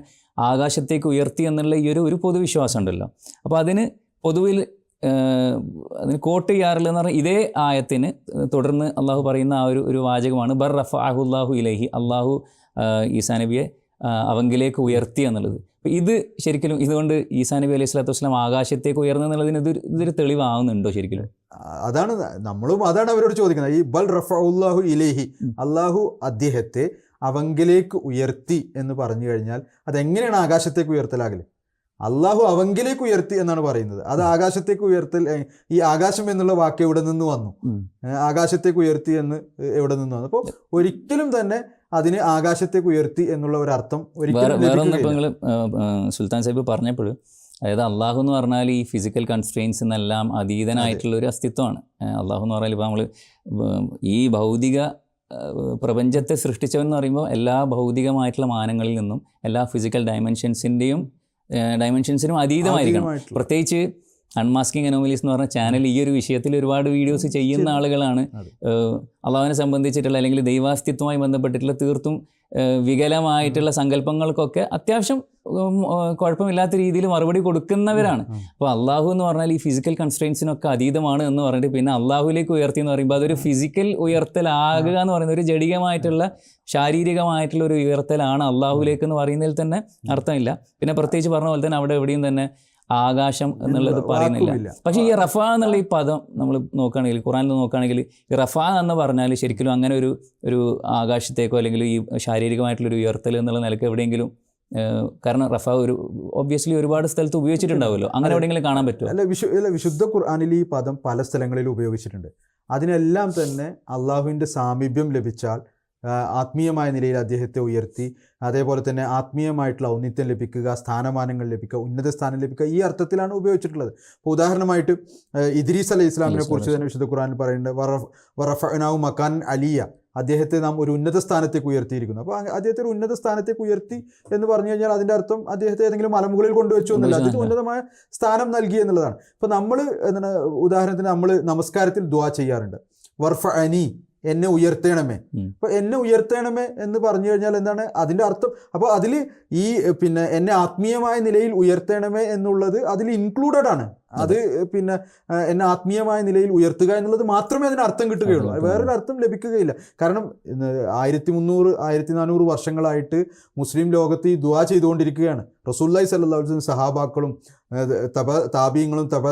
ആകാശത്തേക്ക് ഉയർത്തി എന്നുള്ള ഈ ഒരു പൊതുവിശ്വാസം ഉണ്ടല്ലോ. അപ്പോൾ അതിന് പൊതുവിൽ അതിന് കോട്ട് ചെയ്യാറുള്ളത് എന്ന് പറഞ്ഞാൽ ഇതേ ആയത്തിന് തുടർന്ന് അള്ളാഹു പറയുന്ന ആ ഒരു വാചകമാണ് ബർ റഫഅഹുല്ലാഹു ഇലൈഹി, അള്ളാഹു ഈസാ നബിയെ അവങ്കിലേക്ക് ഉയർത്തി എന്നുള്ളത്. അപ്പോൾ ഇത് ശരിക്കും ഇതുകൊണ്ട് ഈസാ നബി അലൈഹി സ്വലാത്തു വസ്സലാം ആകാശത്തേക്ക് ഉയർന്നെന്നുള്ളതിന് ഇതൊരു തെളിവാകുന്നുണ്ടോ ശരിക്കും? അതാണ് അവരോട് ചോദിക്കുന്നത്. ഈ ബൽ റഫഅഹുല്ലാഹു ഇലൈഹി, അള്ളാഹു അദ്ദേഹത്തെ അവങ്കിലേക്ക് ഉയർത്തി എന്ന് പറഞ്ഞു കഴിഞ്ഞാൽ അതെങ്ങനെയാണ് ആകാശത്തേക്ക് ഉയർത്തലാകല്? അള്ളാഹു അവങ്കിലേക്ക് ഉയർത്തി എന്നാണ് പറയുന്നത്. അത് ആകാശത്തേക്ക് ഉയർത്തൽ, ഈ ആകാശം എന്നുള്ള വാക്ക് എവിടെ നിന്ന് വന്നു? ആകാശത്തേക്ക് ഉയർത്തി എന്ന് എവിടെ നിന്ന് വന്നു? അപ്പോൾ ഒരിക്കലും തന്നെ അതിന് ആകാശത്തേക്ക് ഉയർത്തി എന്നുള്ള ഒരു അർത്ഥം ഒരിക്കലും സുൽത്താൻ സാഹിബ് പറഞ്ഞപ്പോൾ, അതായത് അള്ളാഹു എന്ന് പറഞ്ഞാൽ ഈ ഫിസിക്കൽ കൺസ്ട്രെയിൻസ് എന്നെല്ലാം അതീതനായിട്ടുള്ള ഒരു അസ്തിത്വമാണ്. അള്ളാഹു എന്ന് പറഞ്ഞാൽ ഇപ്പോൾ നമ്മൾ ഈ ഭൗതിക പ്രപഞ്ചത്തെ സൃഷ്ടിച്ചവൻ എന്ന് പറയുമ്പോൾ എല്ലാ ഭൗതികമായിട്ടുള്ള മാനങ്ങളിൽ നിന്നും എല്ലാ ഫിസിക്കൽ ഡയമെൻഷൻസിനും അതീതമായിരിക്കണം. പ്രത്യേകിച്ച് അൺമാസ്കിംഗ് അനോമലീസ് എന്ന് പറഞ്ഞ ചാനൽ ഈ ഒരു വിഷയത്തിൽ ഒരുപാട് വീഡിയോസ് ചെയ്യുന്ന ആളുകളാണ്. അള്ളാഹുവിനെ സംബന്ധിച്ചിട്ടുള്ള അല്ലെങ്കിൽ ദൈവാസ്തിത്വമായി ബന്ധപ്പെട്ടിട്ടുള്ള തീർത്തും വികലമായിട്ടുള്ള സങ്കല്പങ്ങൾക്കൊക്കെ അത്യാവശ്യം കുഴപ്പമില്ലാത്ത രീതിയിൽ മറുപടി കൊടുക്കുന്നവരാണ്. അപ്പോൾ അള്ളാഹു എന്ന് പറഞ്ഞാൽ ഈ ഫിസിക്കൽ കൺസ്ട്രെയിൻസിനൊക്കെ അതീതമാണ് എന്ന് പറഞ്ഞിട്ട് പിന്നെ അള്ളാഹുലേക്ക് ഉയർത്തി എന്ന് പറയുമ്പോൾ അതൊരു ഫിസിക്കൽ ഉയർത്തലാകുക എന്ന് പറയുന്നത് ഒരു ജഡികമായിട്ടുള്ള ശാരീരികമായിട്ടുള്ള ഒരു ഉയർത്തലാണ് അള്ളാഹുലേക്ക് എന്ന് പറയുന്നതിൽ തന്നെ അർത്ഥമില്ല. പിന്നെ പ്രത്യേകിച്ച് പറഞ്ഞ പോലെ തന്നെ അവിടെ എവിടെയും തന്നെ ആകാശം എന്നുള്ളത് പറയുന്നില്ല. പക്ഷേ ഈ റഫ എന്നുള്ള ഈ പദം നമ്മൾ നോക്കുകയാണെങ്കിൽ, ഖുറാനിൽ നോക്കുകയാണെങ്കിൽ ഈ റഫ എന്ന് പറഞ്ഞാൽ ശരിക്കും അങ്ങനെ ഒരു ആകാശത്തേക്കോ അല്ലെങ്കിൽ ഈ ശാരീരികമായിട്ടുള്ളൊരു ഉയർത്തൽ എന്നുള്ള നിലക്ക് എവിടെയെങ്കിലും, കാരണം റഫ ഒബ്വിയസ്ലി ഒരുപാട് സ്ഥലത്ത് ഉപയോഗിച്ചിട്ടുണ്ടാവുമല്ലോ, അങ്ങനെ എവിടെയെങ്കിലും കാണാൻ പറ്റുമോ? അല്ല, വിശുദ്ധ ഖുർആനിൽ ഈ പദം പല സ്ഥലങ്ങളിൽ ഉപയോഗിച്ചിട്ടുണ്ട്. അതിനെല്ലാം തന്നെ അള്ളാഹുവിൻ്റെ സാമീപ്യം ലഭിച്ചാൽ ആത്മീയമായ നിലയിൽ അദ്ദേഹത്തെ ഉയർത്തി, അതേപോലെ തന്നെ ആത്മീയമായിട്ടുള്ള ഔന്നിത്യം ലഭിക്കുക, സ്ഥാനമാനങ്ങൾ ലഭിക്കുക, ഉന്നത സ്ഥാനം ലഭിക്കുക, ഈ അർത്ഥത്തിലാണ് ഉപയോഗിച്ചിട്ടുള്ളത്. ഇപ്പോൾ ഉദാഹരണമായിട്ട് ഇദ്രീസ് അലൈഹി ഇസ്ലാമിനെ കുറിച്ച് തന്നെ വിശുദ്ധ ഖുർആനിൽ പറയുന്നുണ്ട്, വറഫഅനാഹു മകാൻ അലിയ, അദ്ദേഹത്തെ നാം ഒരു ഉന്നത സ്ഥാനത്തേക്ക് ഉയർത്തിയിരിക്കുന്നു. അപ്പോൾ അദ്ദേഹത്തെ ഒരു ഉന്നത സ്ഥാനത്തേക്ക് ഉയർത്തി എന്ന് പറഞ്ഞു കഴിഞ്ഞാൽ അതിൻ്റെ അർത്ഥം അദ്ദേഹത്തെ ഏതെങ്കിലും മലമുകളിൽ കൊണ്ടുവച്ചു എന്നല്ല, അദ്ദേഹത്തിന് ഉന്നതമായ സ്ഥാനം നൽകി എന്നുള്ളതാണ്. ഇപ്പോൾ നമ്മൾ എന്താണ്, ഉദാഹരണത്തിന് നമ്മൾ നമസ്കാരത്തിൽ ദുആ ചെയ്യാറുണ്ട്, വർഫഅനി, എന്നെ ഉയർത്തണമേ. അപ്പോൾ എന്നെ ഉയർത്തണമേ എന്ന് പറഞ്ഞു കഴിഞ്ഞാൽ എന്താണ് അതിൻ്റെ അർത്ഥം? അപ്പോൾ അതിൽ ഈ എന്നെ ആത്മീയമായ നിലയിൽ ഉയർത്തണമേ എന്നുള്ളത് അതിൽ ഇൻക്ലൂഡഡ് ആണ്. അത് എന്നെ ആത്മീയമായ നിലയിൽ ഉയർത്തുക എന്നുള്ളത് മാത്രമേ അതിന് അർത്ഥം കിട്ടുകയുള്ളൂ, വേറൊരു അർത്ഥം ലഭിക്കുകയില്ല. കാരണം 1300-1400 വർഷങ്ങളായിട്ട് മുസ്ലിം ലോകത്ത് ഈ ദുആ ചെയ്തുകൊണ്ടിരിക്കുകയാണ്. റസൂലുള്ളാഹി സ്വല്ലല്ലാഹു അലൈഹി വസല്ലം സഹാബാക്കളും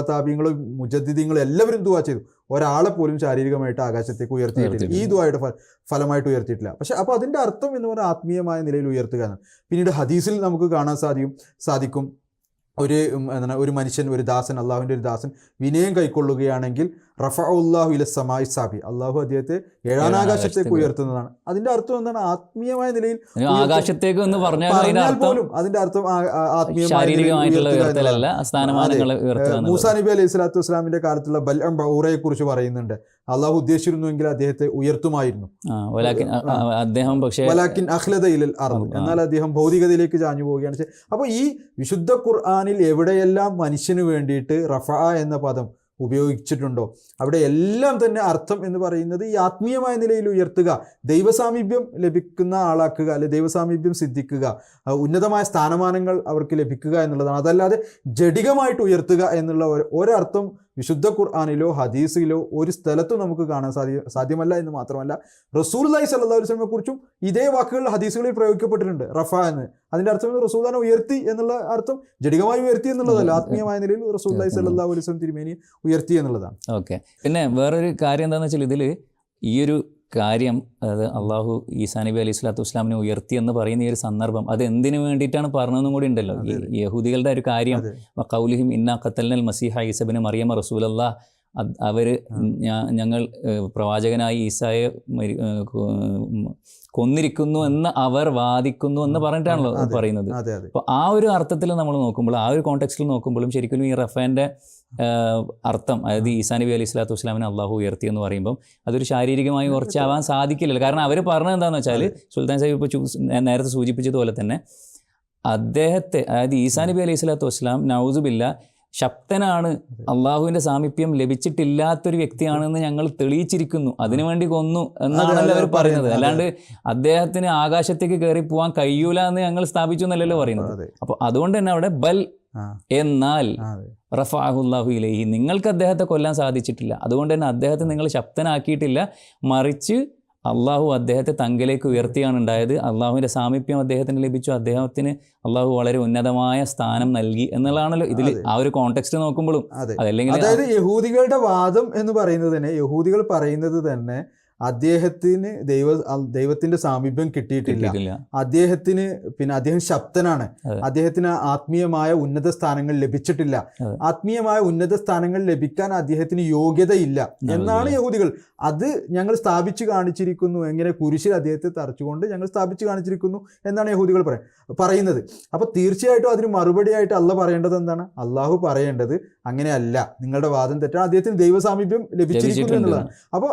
താബിഈങ്ങളും മുജദ്ദിദീങ്ങളും എല്ലാവരും ദുആ ചെയ്തു. ഒരാളെ പോലും ശാരീരികമായിട്ട് ആകാശത്തേക്ക് ഉയർത്തിയിട്ടില്ല, ഈ ദുആയുടെ ഫലമായിട്ട് ഉയർത്തിയിട്ടില്ല. പക്ഷെ അപ്പോൾ അതിൻ്റെ അർത്ഥം എന്ന് പറഞ്ഞാൽ ആത്മീയമായ നിലയിൽ ഉയർത്തുക എന്നാണ്. പിന്നീട് ഹദീസിൽ നമുക്ക് കാണാൻ സാധിക്കും ഒരു മനുഷ്യൻ, ഒരു ദാസൻ, അള്ളാഹുവിൻ്റെ ഒരു ദാസൻ വിനയം കൈക്കൊള്ളുകയാണെങ്കിൽ റഫഅല്ലാഹു ഇല സമായി സാബി, അള്ളാഹു അദ്ദേഹത്തെ 7ാം ആകാശത്തേക്ക് ഉയർത്തുന്നതാണ്. അതിന്റെ അർത്ഥം എന്താണ്? ആത്മീയമായ നിലയിൽ ആകാശത്തേക്ക് എന്ന് പറഞ്ഞാൽ പോലും അതിന്റെ അർത്ഥം മൂസാ നബി അലൈഹി സ്വലാത്തു വസ്സലാമിന്റെ കാലത്തുള്ള ബൽഅം ബഊറയെ കുറിച്ച് പറയുന്നുണ്ട്. അള്ളാഹു ഉദ്ദേശിച്ചിരുന്നുവെങ്കിൽ അദ്ദേഹത്തെ ഉയർത്തുമായിരുന്നു, വലാകിൻ അഖ്ലദ ഇലൽ അർദ്, എന്നാൽ അദ്ദേഹം ഭൗതികതയിലേക്ക് ചാഞ്ഞു പോവുകയാണ്. അപ്പോൾ ഈ വിശുദ്ധ ഖുർആനിൽ എവിടെയെല്ലാം മനുഷ്യന് വേണ്ടിയിട്ട് റഫഅ എന്ന പദം ഉപയോഗിച്ചിട്ടുണ്ടോ അവിടെ എല്ലാം തന്നെ അർത്ഥം എന്ന് പറയുന്നത് ഈ ആത്മീയമായ നിലയിൽ ഉയർത്തുക, ദൈവസാമീപ്യം ലഭിക്കുന്ന ആളാക്കുക, അല്ലെ ദൈവസാമീപ്യം സിദ്ധിക്കുക, ഉന്നതമായ സ്ഥാനമാനങ്ങൾ അവർക്ക് ലഭിക്കുക എന്നുള്ളതാണ്. അതല്ലാതെ ജഡികമായിട്ട് ഉയർത്തുക എന്നുള്ള ഒരർത്ഥം വിശുദ്ധ ഖുർആനിലോ ഹദീസിലോ ഒരു സ്ഥലത്തും നമുക്ക് കാണാൻ സാധ്യമല്ല എന്ന് മാത്രമല്ല റസൂലുള്ളാഹി സ്വല്ലല്ലാഹു അലൈഹി വസല്ലമയെ കുറിച്ചും ഇതേ വാക്കുകൾ ഹദീസുകളിൽ പ്രയോഗിക്കപ്പെട്ടിട്ടുണ്ട്. റഫ എന്ന് അതിൻ്റെ അർത്ഥം റസൂലുള്ളാഹിനെ ഉയർത്തി എന്നുള്ള അർത്ഥം ജഡികമായി ഉയർത്തി എന്നുള്ളതല്ല, ആത്മീയമായ നിലയിൽ റസൂലുള്ളാഹി സ്വല്ലല്ലാഹു അലൈഹി വസല്ലം തിരുമേനി ഉയർത്തി എന്നുള്ളതാണ്. ഓക്കെ. പിന്നെ വേറൊരു കാര്യം എന്താണെന്ന് വെച്ചാൽ ഇതിൽ ഈ ഒരു കാര്യം, അതായത് അള്ളാഹു ഈസാ നബി അലൈഹി സ്വലാത്തു വസ്സലാമിനെ ഉയർത്തി എന്ന് പറയുന്ന ഈ ഒരു സന്ദർഭം അത് എന്തിനു വേണ്ടിയിട്ടാണ് പറഞ്ഞതെന്നും കൂടി ഉണ്ടല്ലോ. ഈ യഹൂദികളുടെ ഒരു കാര്യം, ഖൗലിഹിം ഇന്നാ ഖത്തൽനൽ മസീഹ ഈസ ഇബ്ന മറിയമ റസൂലല്ലാഹ് അവർ ഞങ്ങൾ പ്രവാചകനായി ഈസായെ കൊന്നിരിക്കുന്നു എന്ന് അവർ വാദിക്കുന്നു എന്ന് പറഞ്ഞിട്ടാണല്ലോ പറയുന്നത്. അപ്പോൾ ആ ഒരു അർത്ഥത്തിൽ നമ്മൾ നോക്കുമ്പോൾ, ആ ഒരു കോണ്ടെക്സ്റ്റിൽ നോക്കുമ്പോഴും ശരിക്കും ഈ റഫേൻ്റെ അർത്ഥം, അതായത് ഈസാ നബി അലൈഹി സ്വലാത്തു വസ്സലാമിനെ അള്ളാഹു ഉയർത്തി എന്ന് പറയുമ്പം അതൊരു ശാരീരികമായി ഉറച്ചാവാൻ സാധിക്കില്ലല്ലോ. കാരണം അവർ പറഞ്ഞത് എന്താണെന്ന് വെച്ചാൽ, സുൽത്താൻ സാഹിബ് ഇപ്പോൾ നേരത്തെ സൂചിപ്പിച്ചതുപോലെ തന്നെ അദ്ദേഹത്തെ, അതായത് ഈസാ നബി അലൈഹി സ്വലാത്തു വസ്സലാം നൗസുബില്ല ശക്തനാണ്, അള്ളാഹുവിൻ്റെ സാമീപ്യം ലഭിച്ചിട്ടില്ലാത്തൊരു വ്യക്തിയാണെന്ന് ഞങ്ങൾ തെളിയിച്ചിരിക്കുന്നു, അതിനുവേണ്ടി കൊന്നു എന്നാണല്ലോ അവർ പറയുന്നത്. അല്ലാണ്ട് അദ്ദേഹത്തിന് ആകാശത്തേക്ക് കയറി പോകാൻ കഴിയൂല എന്ന് ഞങ്ങൾ സ്ഥാപിച്ചു എന്നല്ലല്ലോ പറയുന്നത്. അപ്പോൾ അതുകൊണ്ട് തന്നെ അവിടെ ബൽ എന്നാൽ റഫഅഹുല്ലാഹു ഇലൈഹി, നിങ്ങൾക്ക് അദ്ദേഹത്തെ കൊല്ലാൻ സാധിച്ചിട്ടില്ല, അതുകൊണ്ട് തന്നെ അദ്ദേഹത്തെ നിങ്ങൾ ശക്തനാക്കിയിട്ടില്ല, മറിച്ച് അള്ളാഹു അദ്ദേഹത്തെ തങ്കിലേക്ക് ഉയർത്തിയാണ് ഉണ്ടായത്. അള്ളാഹുവിൻ്റെ സാമീപ്യം അദ്ദേഹത്തിന് ലഭിച്ചു, അദ്ദേഹത്തിന് അള്ളാഹു വളരെ ഉന്നതമായ സ്ഥാനം നൽകി എന്നുള്ളതാണല്ലോ ഇതിൽ ആ ഒരു കോണ്ടെക്സ്റ്റ് നോക്കുമ്പോഴും. അതല്ലെങ്കിൽ അതായത് യഹൂദികളുടെ വാദം എന്ന് പറയുന്നത് തന്നെ, യഹൂദികൾ പറയുന്നത് തന്നെ അദ്ദേഹത്തിന് ദൈവത്തിന്റെ സാമീപ്യം കിട്ടിയിട്ടില്ല, അദ്ദേഹത്തിന് അദ്ദേഹം ശക്തനാണ്, അദ്ദേഹത്തിന് ആത്മീയമായ ഉന്നത സ്ഥാനങ്ങൾ ലഭിച്ചിട്ടില്ല, ആത്മീയമായ ഉന്നത സ്ഥാനങ്ങൾ ലഭിക്കാൻ അദ്ദേഹത്തിന് യോഗ്യതയില്ല എന്നാണ് യഹൂദികൾ. അത് ഞങ്ങൾ സ്ഥാപിച്ചു കാണിച്ചിരിക്കുന്നു, എങ്ങനെ കുരിശിൽ അദ്ദേഹത്തെ തറച്ചുകൊണ്ട് ഞങ്ങൾ സ്ഥാപിച്ചു കാണിച്ചിരിക്കുന്നു എന്നാണ് യഹൂദികൾ പറയുന്നത്. അപ്പോൾ തീർച്ചയായിട്ടും അതിന് മറുപടിയായിട്ട് അള്ളാഹ് പറയേണ്ടത് എന്താണ്? അള്ളാഹു പറയേണ്ടത് അങ്ങനെയല്ല, നിങ്ങളുടെ വാദം തെറ്റാണ്, അദ്ദേഹത്തിന് ദൈവസാമീപ്യം ലഭിച്ചിരിക്കുന്നു എന്നുള്ളതാണ്. അപ്പോൾ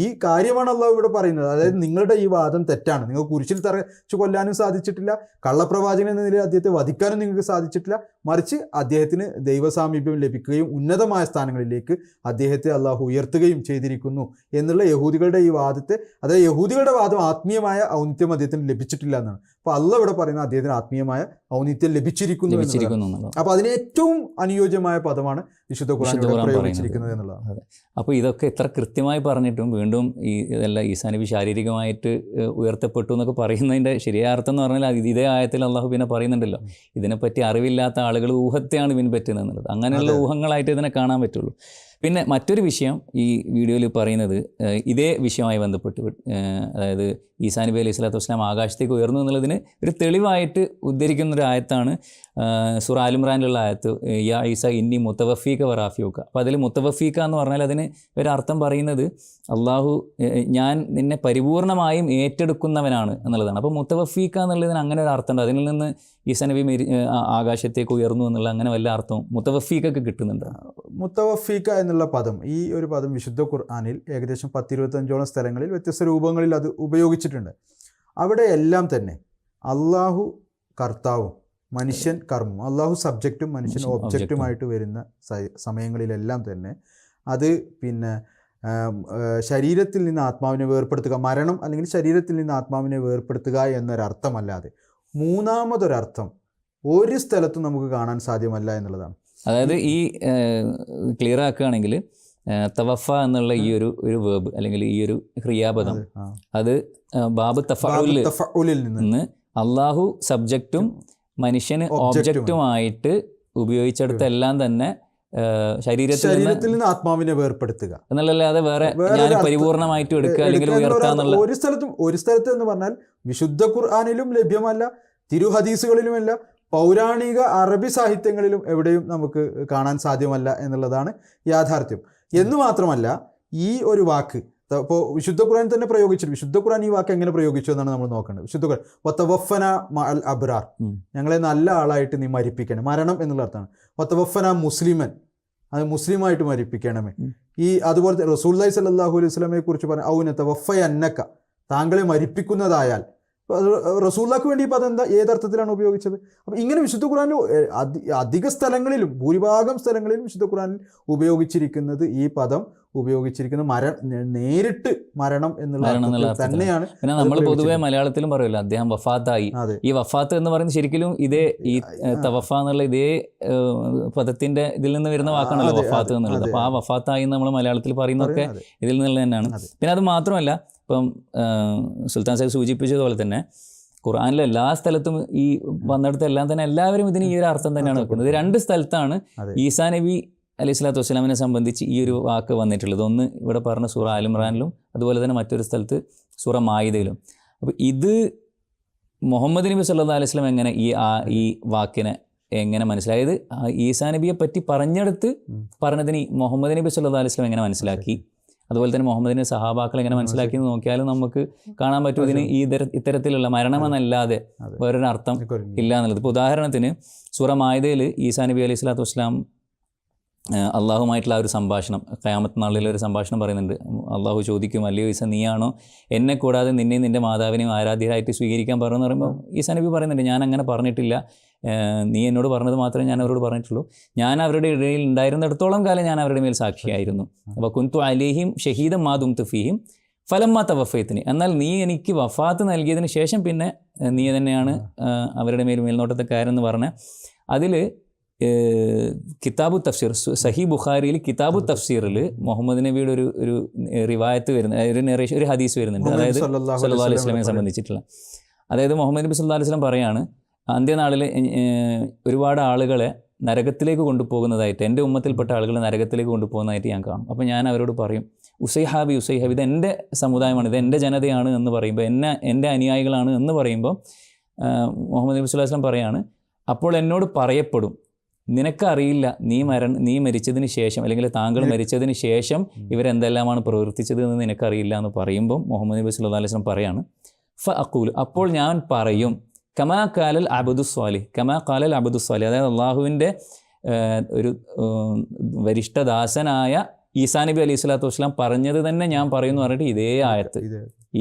ഈ കാര്യമാണ് അള്ളാഹു ഇവിടെ പറയുന്നത്. അതായത് നിങ്ങളുടെ ഈ വാദം തെറ്റാണ്, നിങ്ങൾക്ക് കുരിശിൽ തറച്ചു കൊല്ലാനും സാധിച്ചിട്ടില്ല, കള്ളപ്രവാചകൻ എന്ന നിലയിൽ അദ്ദേഹത്തെ വധിക്കാനും നിങ്ങൾക്ക് സാധിച്ചിട്ടില്ല, മറിച്ച് അദ്ദേഹത്തിന് ദൈവസാമീപ്യം ലഭിക്കുകയും ഉന്നതമായ സ്ഥാനങ്ങളിലേക്ക് അദ്ദേഹത്തെ അള്ളാഹു ഉയർത്തുകയും ചെയ്തിരിക്കുന്നു എന്നുള്ള യഹൂദികളുടെ ഈ വാദത്തെ, അതായത് യഹൂദികളുടെ വാദം ആത്മീയമായ ഔന്നിത്യം അദ്ദേഹത്തിന് ലഭിച്ചിട്ടില്ല എന്നാണ്. അപ്പോൾ അള്ളാഹ് ഇവിടെ പറയുന്നത് അദ്ദേഹത്തിന് ആത്മീയമായ ഔന്നിത്യം ലഭിച്ചിരിക്കുന്നു. അപ്പോൾ അതിന് ഏറ്റവും അനുയോജ്യമായ പദമാണ് വിശുദ്ധ ഖുർആൻ പ്രയോഗിച്ചിരിക്കുന്നത് എന്നുള്ളതാണ്. അപ്പോൾ ഇതൊക്കെ ഇത്ര കൃത്യമായി പറഞ്ഞിട്ടും വീണ്ടും ഇതെല്ലാം ഈസാ നബി ശാരീരികമായിട്ട് ഉയർത്തപ്പെട്ടു എന്നൊക്കെ പറയുന്നതിൻ്റെ ശരിയായ അർത്ഥം എന്ന് പറഞ്ഞാൽ ഇതേ ആയത്തിൽ അള്ളാഹു പിന്നെ പറയുന്നുണ്ടല്ലോ, ഇതിനെപ്പറ്റി അറിവില്ലാത്ത ആളുകൾ ഊഹത്തെയാണ് പിൻപറ്റുന്നത് എന്നുള്ളത്. അങ്ങനെയുള്ള ഊഹങ്ങളായിട്ട് ഇതിനെ കാണാൻ പറ്റുള്ളൂ. പിന്നെ മറ്റൊരു വിഷയം ഈ വീഡിയോയിൽ പറയുന്നത് ഇതേ വിഷയവുമായി ബന്ധപ്പെട്ട്, അതായത് ഈസാ നബി അലൈഹി സ്വലാത്തു വസ്സലാം ആകാശത്തേക്ക് ഉയർന്നു എന്നുള്ളതിന് ഒരു തെളിവായിട്ട് ഉദ്ധരിക്കുന്നൊരു ആയത്താണ് സൂറ ആൽ ഇംറാനിലുള്ള ആയത്ത്, യാ ഈസ ഇന്നി മുത്തവഫീക വറാഫിയൂക്ക. അപ്പോൾ അതിൽ മുത്തവഫീക്ക എന്ന് പറഞ്ഞാൽ അതിന് ഒരർത്ഥം പറയുന്നത് അള്ളാഹു ഞാൻ നിന്നെ പരിപൂർണമായും ഏറ്റെടുക്കുന്നവനാണ് എന്നുള്ളതാണ്. അപ്പോൾ മുത്തവഫീക്ക എന്നുള്ളതിന് അങ്ങനെ ഒരു അർത്ഥമുണ്ട്. അതിൽ നിന്ന് ഈസാ നബി ആകാശത്തേക്ക് ഉയർന്നു എന്നുള്ള അങ്ങനെ വല്ല അർത്ഥവും മുത്തവഫീക്കൊക്കെ കിട്ടുന്നുണ്ട്. മുത്തവഫീക്ക എന്നുള്ള പദം, ഈ ഒരു പദം വിശുദ്ധ ഖുർആനിൽ ഏകദേശം 10-25ഓളം സ്ഥലങ്ങളിൽ വ്യത്യസ്ത രൂപങ്ങളിൽ അത് ഉപയോഗിച്ചിട്ടുണ്ട്. അവിടെ എല്ലാം തന്നെ അള്ളാഹു കർത്താവും മനുഷ്യൻ കർമ്മം, അള്ളാഹു സബ്ജക്റ്റും മനുഷ്യൻ ഒബ്ജക്റ്റുമായിട്ട് വരുന്ന സമയങ്ങളിലെല്ലാം തന്നെ അത് ശരീരത്തിൽ നിന്ന് ആത്മാവിനെ വേർപ്പെടുത്തുക, മരണം അല്ലെങ്കിൽ ശരീരത്തിൽ നിന്ന് ആത്മാവിനെ വേർപ്പെടുത്തുക എന്നൊരർത്ഥമല്ലാതെ മൂന്നാമതൊരർത്ഥം ഒരു സ്ഥലത്തും നമുക്ക് കാണാൻ സാധ്യമല്ല എന്നുള്ളതാണ്. അതായത് ഈ ക്ലിയർ ആക്കുകയാണെങ്കിൽ തവഫ എന്നുള്ള ഈ ഒരു വേർബ് അല്ലെങ്കിൽ ഈ ഒരു ക്രിയാപദം, അത് ബാബ് തഫഉലിൽ നിന്ന് അള്ളാഹു സബ്ജക്റ്റും മനുഷ്യന് ഓബ്ജക്റ്റുമായിട്ട് ഉപയോഗിച്ചെടുത്തെല്ലാം തന്നെ ശരീരത്തിൽ നിന്ന് ആത്മാവിനെ വേർപ്പെടുത്തുക എന്നല്ലാതെ വേറെ ഞാൻ പരിപൂർണമായിട്ടും എടുക്കുക അല്ലെങ്കിൽ ഉയർത്താന്നുള്ള ഒരു സ്ഥലത്ത് എന്ന് പറഞ്ഞാൽ വിശുദ്ധ ഖുർആനിലും ലഭ്യമല്ല, തിരുഹദീസുകളിലുമല്ല, പൗരാണിക അറബി സാഹിത്യങ്ങളിലും എവിടെയും നമുക്ക് കാണാൻ സാധ്യമല്ല എന്നുള്ളതാണ് യാഥാർത്ഥ്യം. എന്ന് മാത്രമല്ല ഈ ഒരു വാക്ക് ഇപ്പോൾ വിശുദ്ധ ഖുർആൻ തന്നെ പ്രയോഗിച്ചിട്ട്, വിശുദ്ധ ഖുർആൻ ഈ വാക്ക് എങ്ങനെ പ്രയോഗിച്ചു എന്നാണ് നമ്മൾ നോക്കേണ്ടത്. വിശുദ്ധ ഖുർആൻ വതവഫന മഅൽ അബ്റാർ, ഞങ്ങളെ നല്ല ആളായിട്ട് നീ മരിപ്പിക്കണം, മരണം എന്നുള്ള അർത്ഥമാണ്. വതവഫന മുസ്ലിമൻ, അത് മുസ്ലിമായിട്ട് മരിപ്പിക്കണമേ. അതുപോലെ റസൂലുള്ളാഹി സ്വല്ലല്ലാഹു അലൈഹി വസല്ലമയെ കുറിച്ച് പറഞ്ഞ ഔ നതവഫയന്നക, താങ്കളെ മരിപ്പിക്കുന്നതായാൽ, റസൂലുള്ളാഹിക്ക് വേണ്ടി ഈ പദം ഏതർത്ഥത്തിലാണ് ഉപയോഗിച്ചത്? അപ്പം ഇങ്ങനെ വിശുദ്ധ ഖുർആനിൽ അധിക സ്ഥലങ്ങളിലും ഭൂരിഭാഗം സ്ഥലങ്ങളിലും വിശുദ്ധ ഖുർആനിൽ ഉപയോഗിച്ചിരിക്കുന്നത് ഈ പദം നേരിട്ട് മരണം എന്നുള്ള തന്നെയാണ്. പിന്നെ നമ്മൾ പൊതുവെ മലയാളത്തിലും പറയുമല്ലോ അദ്ദേഹം വഫാത്തായി. ഈ വഫാത്ത് എന്ന് പറയുന്നത് ശരിക്കും ഇതേ ഈ തവഫ എന്നുള്ള ഇതേ പദത്തിന്റെ ഇതിൽ നിന്ന് വരുന്ന വാക്കാണല്ലോ വഫാത്ത് എന്നുള്ളത്. അപ്പോൾ ആ വഫാത്തായി നമ്മൾ മലയാളത്തിൽ പറയുന്നതൊക്കെ ഇതിൽ നിന്നുള്ള തന്നെയാണ്. പിന്നെ അത് മാത്രമല്ല, ഇപ്പം സുൽത്താൻ സാഹിബ് സൂചിപ്പിച്ചതുപോലെ തന്നെ ഖുർആനിലെ എല്ലാ സ്ഥലത്തും ഈ വന്നിടത്തെല്ലാം തന്നെ എല്ലാവരും ഇതിന് ഈ ഒരു അർത്ഥം തന്നെയാണ് വെക്കുന്നത്. 2 സ്ഥലത്താണ് ഈസാ നബി അലൈഹി സ്വലാത്തു വസ്സലാമിനെ സംബന്ധിച്ച് ഈ ഒരു വാക്ക് വന്നിട്ടുള്ളത്. ഒന്ന് ഇവിടെ പറഞ്ഞ സൂറ ആൽ ഇംറാനിലും അതുപോലെ തന്നെ മറ്റൊരു സ്ഥലത്ത് സൂറ മായിദയിലും. അപ്പോൾ ഇത് മുഹമ്മദ് നബി സല്ലല്ലാഹു അലൈഹി വസല്ലം എങ്ങനെ ഈ വാക്കിനെ എങ്ങനെ മനസ്സിലായത് ഈസാ നബിയെ പറ്റി പറഞ്ഞതിന് മുഹമ്മദ് നബി സല്ലല്ലാഹു അലൈഹി വസല്ലം എങ്ങനെ മനസ്സിലാക്കി, അതുപോലെ തന്നെ മുഹമ്മദിൻ്റെ സഹാബാക്കൾ എങ്ങനെ മനസ്സിലാക്കി എന്ന് നോക്കിയാലും നമുക്ക് കാണാൻ പറ്റും ഇതിന് ഇത്തരത്തിലുള്ള മരണമെന്നല്ലാതെ വേറൊരു അർത്ഥം ഇല്ല എന്നുള്ളത്. ഇപ്പോൾ ഉദാഹരണത്തിന് സൂറ മാഇദയിൽ ഈസാ നബി അലൈഹി സ്വലാത്തു വസ്സലാം അള്ളാഹുമായിട്ടുള്ള ആ ഒരു സംഭാഷണം, ഖിയാമത്ത് നാളിലെ ഒരു സംഭാഷണം പറയുന്നുണ്ട്. അള്ളാഹു ചോദിക്കും, അല്ലയോ ഈസ, നീയാണോ എന്നെ കൂടാതെ നിന്നെയും നിൻ്റെ മാതാവിനെയും ആരാധ്യരായിട്ട് സ്വീകരിക്കാൻ പറയുമെന്ന് പറയുമ്പോൾ ഈസാ നബി പറയുന്നുണ്ട്, ഞാൻ അങ്ങനെ പറഞ്ഞിട്ടില്ല, നീ എന്നോട് പറഞ്ഞത് മാത്രമേ ഞാൻ അവരോട് പറഞ്ഞിട്ടുള്ളൂ, ഞാൻ അവരുടെ ഇടയിൽ ഉണ്ടായിരുന്നിടത്തോളം കാലം ഞാൻ അവരുടെ മേൽ സാക്ഷിയായിരുന്നു. അപ്പോൾ കുന്തു അലൈഹിം ഷഹീദം മാ ദുംതു ഫീഹിം ഫലമ്മാ തവഫൈതനി, എന്നാൽ നീ എനിക്ക് വഫാത്ത് നൽകിയതിന് ശേഷം പിന്നെ നീ തന്നെയാണ് അവരുടെ മേൽനോട്ടത്തെക്കാരെന്ന് പറഞ്ഞ അതിൽ കിതാബു തഫ്സീർ, സഹി ബുഖാരിയിൽ കിതാബു തഫ്സീറിൽ മുഹമ്മദ് നബിയുടെ ഒരു റിവായത്ത് വരുന്ന ഒരു ഹദീസ് വരുന്നുണ്ട്, അതായത് സല്ലല്ലാഹു അലൈഹി വസല്ലമയെ സംബന്ധിച്ചിട്ടുള്ള. അതായത് മുഹമ്മദ് നബി സല്ലല്ലാഹു അലൈഹി വസല്ലം പറയാണ്, അന്ത്യനാളിൽ ഒരുപാട് ആളുകളെ നരകത്തിലേക്ക് കൊണ്ടുപോകുന്നതായിട്ട്, എൻ്റെ ഉമ്മത്തിൽപ്പെട്ട ആളുകളെ നരകത്തിലേക്ക് കൊണ്ടുപോകുന്നതായിട്ട് ഞാൻ കാണും. അപ്പോൾ ഞാൻ അവരോട് പറയും, ഉസൈഹാബി ഉസൈഹാബി, ഇത് എൻ്റെ സമുദായമാണ്, ഇത് എൻ്റെ ജനതയാണ് എന്ന് പറയുമ്പോൾ, എൻ്റെ അനുയായികളാണ് എന്ന് പറയുമ്പോൾ മുഹമ്മദ് നബി സല്ലല്ലാഹു അലൈഹി വസല്ലം പറയാണ്, അപ്പോൾ എന്നോട് പറയപ്പെടും, നിനക്കറിയില്ല നീ മരിച്ചതിന് ശേഷം, അല്ലെങ്കിൽ താങ്കൾ മരിച്ചതിന് ശേഷം ഇവരെന്തെല്ലാമാണ് പ്രവർത്തിച്ചത് എന്ന് നിനക്കറിയില്ല എന്ന് പറയുമ്പം മുഹമ്മദ് നബി സല്ലല്ലാഹു അലൈഹി വസല്ലം പറയാണ്, ഫ അഖൂൽ, അപ്പോൾ ഞാൻ പറയും, കമാ ഖാലൽ അബ്ദു സ്വാലിഹ്, കമാ ഖാലൽ അബ്ദു സ്വാലിഹ്, അതായത് അള്ളാഹുവിൻ്റെ ഒരു വരിഷ്ഠദാസനായ ഈസാ നബി അലൈഹി സ്വലാത്തു വസ്സലാം പറഞ്ഞത് തന്നെ ഞാൻ പറയുമെന്ന് പറഞ്ഞിട്ട് ഇതേ ആയത്ത്,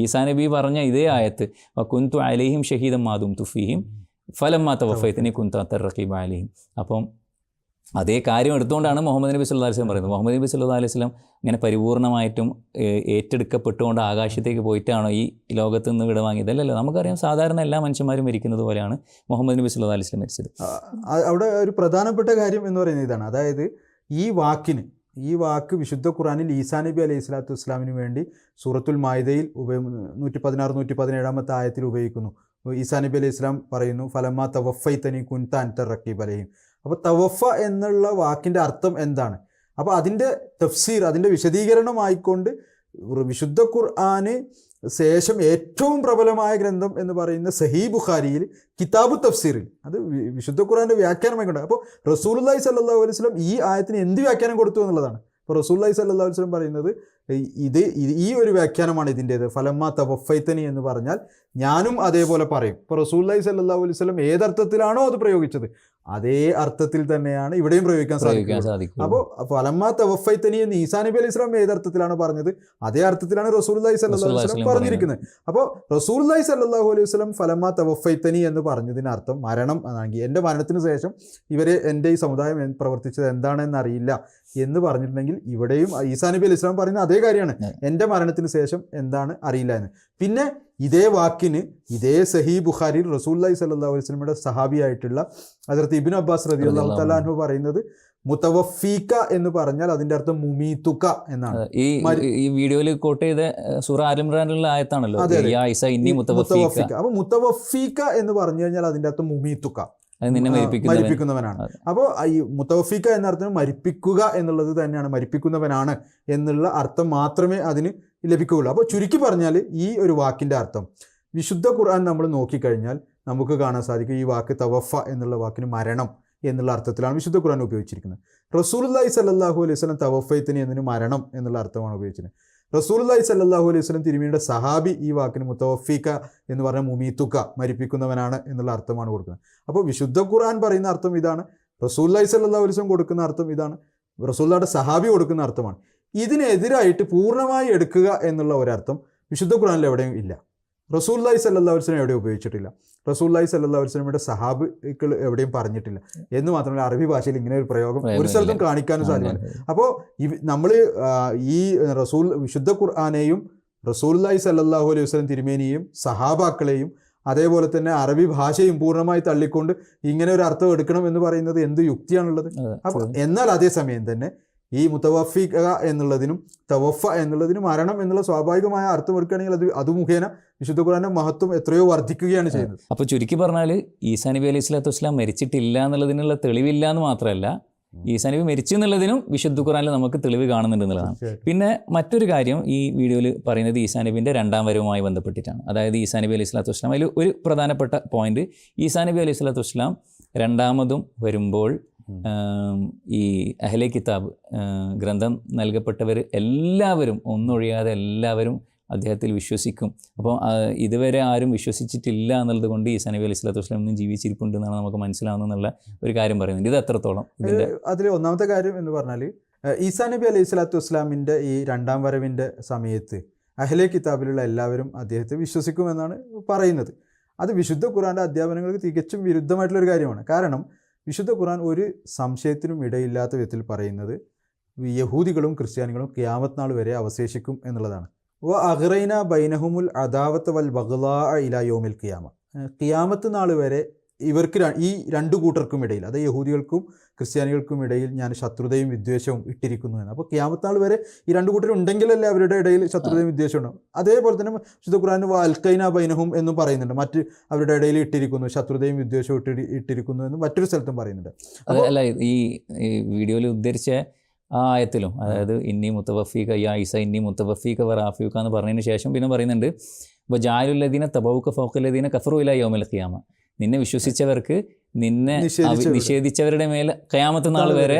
ഈസാ നബി പറഞ്ഞ ഇതേ ആയത്ത്, കുന്തു അലൈഹിം ഷഹീദം മാ ദുംതു ഫീഹിം ഫലമ്മാ തവഫൈതനി കുന്തു അൻത റഖീബ അലൈഹിം. അപ്പം അതേ കാര്യം എടുത്തുകൊണ്ടാണ് മുഹമ്മദ് നബി സല്ലല്ലാഹു അലൈഹി വസല്ലം പറയുന്നത്. മുഹമ്മദ് നബി സല്ലല്ലാഹു അലൈഹി വസല്ലം ഇങ്ങനെ പരിപൂർണമായിട്ടും ഏറ്റെടുക്കപ്പെട്ടുകൊണ്ട് ആകാശത്തേക്ക് പോയിട്ടാണോ ഈ ലോകത്ത് നിന്ന് വിടവാങ്ങിയതല്ലല്ലോ. നമുക്കറിയാം, സാധാരണ എല്ലാ മനുഷ്യന്മാരും മരിക്കുന്നത് പോലെയാണ് മുഹമ്മദ് നബി സല്ലല്ലാഹു അലൈഹി വസല്ലം മരിച്ചത്. അവിടെ ഒരു പ്രധാനപ്പെട്ട കാര്യം എന്ന് പറയുന്നത് ഇതാണ്, അതായത് ഈ വാക്ക് വിശുദ്ധ ഖുർആനിൽ ഈസാ നബി അലൈഹി സ്വലാത്തു വസ്സലാമിന് വേണ്ടി സൂറത്തുൽ മാഇദയിൽ 116, 117 ആയത്തിൽ ഉപയോഗിക്കുന്നു. ഈസാ നബി അലൈഹി സ്വലാം പറയുന്നു, ഫലമ്മാ തവഫൈതനി കുൻത അൻത റഖീബ അലൈഹിം. അപ്പോൾ തവഫ എന്നുള്ള വാക്കിൻ്റെ അർത്ഥം എന്താണ്? അപ്പോൾ അതിൻ്റെ തഫ്സീർ, അതിൻ്റെ വിശദീകരണമായിക്കൊണ്ട് വിശുദ്ധ ഖുർആന് ശേഷം ഏറ്റവും പ്രബലമായ ഗ്രന്ഥം എന്ന് പറയുന്ന സഹീ ബുഖാരിയിൽ കിതാബു തഫ്സീറിൽ, അത് വിശുദ്ധ ഖുർആൻ്റെ വ്യാഖ്യാനമായിക്കൊണ്ട്, അപ്പോൾ റസൂലുള്ളാഹി സ്വല്ലല്ലാഹു അലൈഹി വസല്ലം ഈ ആയത്തിന് എന്ത് വ്യാഖ്യാനം കൊടുത്തു എന്നുള്ളതാണ്. അപ്പോൾ റസൂലുള്ളാഹി സ്വല്ലല്ലാഹു അലൈഹി വസല്ലം പറയുന്നത് ഈ ഒരു വ്യാഖ്യാനമാണ് ഇതിൻ്റേത്. ഫലമ്മാ തവഫൈതനി എന്ന് പറഞ്ഞാൽ ഞാനും അതേപോലെ പറയും. ഇപ്പോൾ റസൂലുള്ളാഹി സ്വല്ലല്ലാഹു അലൈഹി വസല്ലം ഏതർത്ഥത്തിലാണോ അത് പ്രയോഗിച്ചത് അതേ അർത്ഥത്തിൽ തന്നെയാണ് ഇവിടെയും പ്രയോഗിക്കാൻ സാധിക്കും. അപ്പോൾ ഫലമ്മാ തവഫൈതനി എന്ന് ഈസാ നബി അലൈഹി സ്വലാം ഏതർത്ഥത്തിലാണ് പറഞ്ഞത് അതേ അർത്ഥത്തിലാണ് റസൂലുള്ളാഹി സ്വല്ലല്ലാഹു അലൈഹി വസല്ലം പറഞ്ഞിരിക്കുന്നത്. അപ്പോൾ റസൂലുള്ളാഹി സ്വല്ലല്ലാഹു അലൈഹി വസല്ലം ഫലമ്മാ തവഫൈതനി എന്ന് പറഞ്ഞതിന് അർത്ഥം മരണം എന്നാണെങ്കിൽ, എൻ്റെ മരണത്തിന് ശേഷം എൻ്റെ ഈ സമുദായം പ്രവർത്തിച്ചത് എന്താണെന്ന് അറിയില്ല എന്ന് പറഞ്ഞിട്ടുണ്ടെങ്കിൽ ഇവിടെയും ഈസാ നബി അലൈഹി സ്വലാം പറയുന്ന അതേ കാര്യമാണ്, എൻ്റെ മരണത്തിന് ശേഷം എന്താണ് അറിയില്ല എന്ന്. പിന്നെ ഇതേ വാക്കിന് ഇതേ സഹീ ബുഖാരിയിൽ റസൂലുള്ളാഹി സ്വല്ലല്ലാഹു അലൈഹി വസല്ലമയുടെ സഹാബിയായിട്ടുള്ള ഹദ്റത്ത് ഇബ്നു അബ്ബാസ് റളിയല്ലാഹു തആല അൻഹു പറയുന്നത് മുതവഫീക എന്ന് പറഞ്ഞാൽ അതിന്റെ അർത്ഥം മുമീതുക എന്നാണ്. ഈ വീഡിയോയിൽ കോട്ട് ചെയ്ത സൂറ ആൽ ഇംറാനിലുള്ള ആയത്താണല്ലോ, അപ്പോൾ മുതവഫീക എന്ന് പറഞ്ഞു കഴിഞ്ഞാൽ അതിന്റെ അർത്ഥം മുമീതുക, മരിപ്പിക്കുന്നവനാണ്. അപ്പോൾ ഈ മുതവഫീക എന്ന അർത്ഥം മരിപ്പിക്കുക എന്നുള്ളത് തന്നെയാണ്, മരിപ്പിക്കുന്നവനാണ് എന്നുള്ള അർത്ഥം മാത്രമേ അതിന് ലഭിക്കുകയുള്ളൂ. അപ്പോൾ ചുരുക്കി പറഞ്ഞാൽ ഈ ഒരു വാക്കിൻ്റെ അർത്ഥം വിശുദ്ധ ഖുർആൻ നമ്മൾ നോക്കിക്കഴിഞ്ഞാൽ നമുക്ക് കാണാൻ സാധിക്കും, ഈ വാക്ക് തവഫ എന്നുള്ള വാക്കിന് മരണം എന്നുള്ള അർത്ഥത്തിലാണ് വിശുദ്ധ ഖുർആൻ ഉപയോഗിച്ചിരിക്കുന്നത്. റസൂലുള്ളാഹി സ്വല്ലല്ലാഹു അലൈഹി വസല്ലം തവഫൈതനി എന്നതിന് മരണം എന്നുള്ള അർത്ഥമാണ് ഉപയോഗിച്ചിരുന്നത്. റസൂലുള്ളാഹി സ്വല്ലല്ലാഹു അലൈഹി വസല്ലം തിരുമേനിയുടെ സഹാബി ഈ വാക്കിന് മുതവഫീക എന്ന് പറഞ്ഞ മുമീതുക, മരിപ്പിക്കുന്നവനാണ് എന്നുള്ള അർത്ഥമാണ് കൊടുക്കുന്നത്. അപ്പോൾ വിശുദ്ധ ഖുർആൻ പറയുന്ന അർത്ഥം ഇതാണ്, റസൂലുള്ളാഹി സ്വല്ലല്ലാഹു അലൈഹി വസല്ലം കൊടുക്കുന്ന അർത്ഥം ഇതാണ്, റസൂലുള്ളാഹിയുടെ സഹാബി കൊടുക്കുന്ന അർത്ഥമാണ്. ഇതിനെതിരായിട്ട് പൂർണ്ണമായി എടുക്കുക എന്നുള്ള ഒരർത്ഥം വിശുദ്ധ ഖുർആനിൽ എവിടെയും ഇല്ല. റസൂലുള്ളാഹി സ്വല്ലല്ലാഹു അലൈഹി വസല്ലം എവിടെയും ഉപയോഗിച്ചിട്ടില്ല, റസൂലുള്ളാഹി സ്വല്ലല്ലാഹു അലൈഹി വസല്ലമയുടെ സഹാബികൾ എവിടെയും പറഞ്ഞിട്ടില്ല. എന്ന് മാത്രമല്ല അറബി ഭാഷയിൽ ഇങ്ങനെ ഒരു പ്രയോഗം ഒരു സ്ഥലത്തും കാണിക്കാനും സാധ്യമല്ല. അപ്പോൾ നമ്മൾ ഈ വിശുദ്ധ ഖുർആനെയും റസൂലുള്ളാഹി സ്വല്ലല്ലാഹു അലൈഹി വസല്ലം തിരുമേനിയെയും സഹാബാക്കളെയും അതേപോലെ തന്നെ അറബി ഭാഷയും പൂർണ്ണമായി തള്ളിക്കൊണ്ട് ഇങ്ങനെ ഒരു അർത്ഥം എടുക്കണം എന്ന് പറയുന്നത് എന്ത് യുക്തിയാണുള്ളത്? അപ്പോൾ എന്നാൽ അതേസമയം തന്നെ ഈ മുതവഫീക എന്നുള്ളതിനും തവഫ എന്നുള്ളതിനും മരണം എന്നുള്ള സ്വാഭാവികമായ അർത്ഥം എടുക്കുകയാണെങ്കിൽ അത് മുഖേന വിശുദ്ധ ഖുർആന്റെ മഹത്വം എത്രയോ വർദ്ധിക്കുകയാണ് ചെയ്യുന്നത്. അപ്പോൾ ചുരുക്കി പറഞ്ഞാൽ ഈസാ നബി അലൈഹി സ്വലാത്തു വസ്സലാം മരിച്ചിട്ടില്ല എന്നുള്ളതിനുള്ള തെളിവില്ല എന്ന് മാത്രമല്ല, ഈസാ നബി മരിച്ചു എന്നുള്ളതിനും വിശുദ്ധ ഖുർആനിൽ നമുക്ക് തെളിവ് കാണുന്നുണ്ട് എന്നുള്ളതാണ്. പിന്നെ മറ്റൊരു കാര്യം ഈ വീഡിയോയിൽ പറയുന്നത് ഈസാ നബിൻ്റെ രണ്ടാം വരവുമായി ബന്ധപ്പെട്ടിട്ടാണ്. അതായത് ഈസാ നബി അലൈഹി സ്വലാത്തു വസ്സലാം, അതിൽ ഒരു പ്രധാനപ്പെട്ട പോയിന്റ്, ഈസാ നബി അലൈഹി സ്വലാത്തു വസ്സലാം രണ്ടാമതും വരുമ്പോൾ ഈ അഹ്ലെ കിതാബ് ഗ്രന്ഥം നൽകപ്പെട്ടവർ എല്ലാവരും ഒന്നൊഴിയാതെ എല്ലാവരും അദ്ദേഹത്തിൽ വിശ്വസിക്കും. അപ്പോൾ ഇതുവരെ ആരും വിശ്വസിച്ചിട്ടില്ല എന്നുള്ളത് കൊണ്ട് ഈസാ നബി അലൈഹി സ്വലാത്തു വസ്സലാം ജീവിച്ചിരിപ്പുണ്ട് എന്നാണ് നമുക്ക് മനസ്സിലാവുന്നുള്ള ഒരു കാര്യം പറയുന്നുണ്ട്. ഇത് എത്രത്തോളം ഇതിൻ്റെ അതിൽ ഒന്നാമത്തെ കാര്യം എന്ന് പറഞ്ഞാൽ ഈസാ നബി അലൈഹി സ്വലാത്തു വസ്സലാമിൻ്റെ ഈ രണ്ടാം വരവിൻ്റെ സമയത്ത് അഹ്ലെ കിതാബിലുള്ള എല്ലാവരും അദ്ദേഹത്തെ വിശ്വസിക്കുമെന്നാണ് പറയുന്നത്. അത് വിശുദ്ധ ഖുർആൻ്റെ അധ്യാപനങ്ങൾക്ക് തികച്ചും വിരുദ്ധമായിട്ടുള്ളൊരു കാര്യമാണ്. കാരണം വിശുദ്ധ ഖുർആൻ ഒരു സംശയത്തിനും ഇടയില്ലാത്ത വിധത്തിൽ പറയുന്നത് യഹൂദികളും ക്രിസ്ത്യാനികളും ഖിയാമത്ത് നാൾ വരെ അവശേഷിക്കും എന്നുള്ളതാണ്. അഗ്റൈന ബൈനഹുമുൽ അദാവത്ത് വൽ ബഗ്ളാ ഇലാ യൗമിൽ ഖിയാമ. ഖിയാമത്ത് നാൾ വരെ ഇവർക്ക് ഈ രണ്ടു കൂട്ടർക്കും ഇടയിൽ, അത് യഹൂദികൾക്കും ക്രിസ്ത്യാനികൾക്കും ഇടയിൽ ഞാൻ ശത്രുതയും വിദ്വേഷവും ഇട്ടിരിക്കുന്നു എന്ന്. അപ്പോൾ ഖിയാമത്ത് നാൾ വരെ ഈ രണ്ടു കൂട്ടർ ഉണ്ടെങ്കിലല്ലേ അവരുടെ ഇടയിൽ ശത്രുതയും വിദ്വേഷവും ഉണ്ടാവും. അതേപോലെ തന്നെ വിശുദ്ധ ഖുർആൻ അൽഖൈന ബൈനഹും എന്നും പറയുന്നുണ്ട്. മറ്റ് അവരുടെ ഇടയിൽ ഇട്ടിരിക്കുന്നു, ശത്രുതയും വിദ്വേഷവും ഇട്ടിരിക്കുന്നു എന്ന് മറ്റൊരു സ്ഥലത്തും പറയുന്നുണ്ട്. അല്ല, ഈ വീഡിയോയിൽ ഉദ്ധരിച്ച ആ ആയത്തിലും, അതായത് ഇന്നി മുത്തവഫീക യാ ഈസ ഇന്നി മുത്തവഫീക വറാഫിക എന്ന് പറഞ്ഞതിന് ശേഷം പിന്നെ പറയുന്നുണ്ട് ഇപ്പോൾ ജാലുല്ലദീന തബൗക ഫൗഖല്ലദീന കഫറു ഇലാ യൗമിൽ ഖിയാമ. നിന്നെ വിശ്വസിച്ചവർക്ക് നിന്നെ നിഷേധിച്ചവരുടെ മേൽ ഖിയാമത്ത് നാൾ വരെ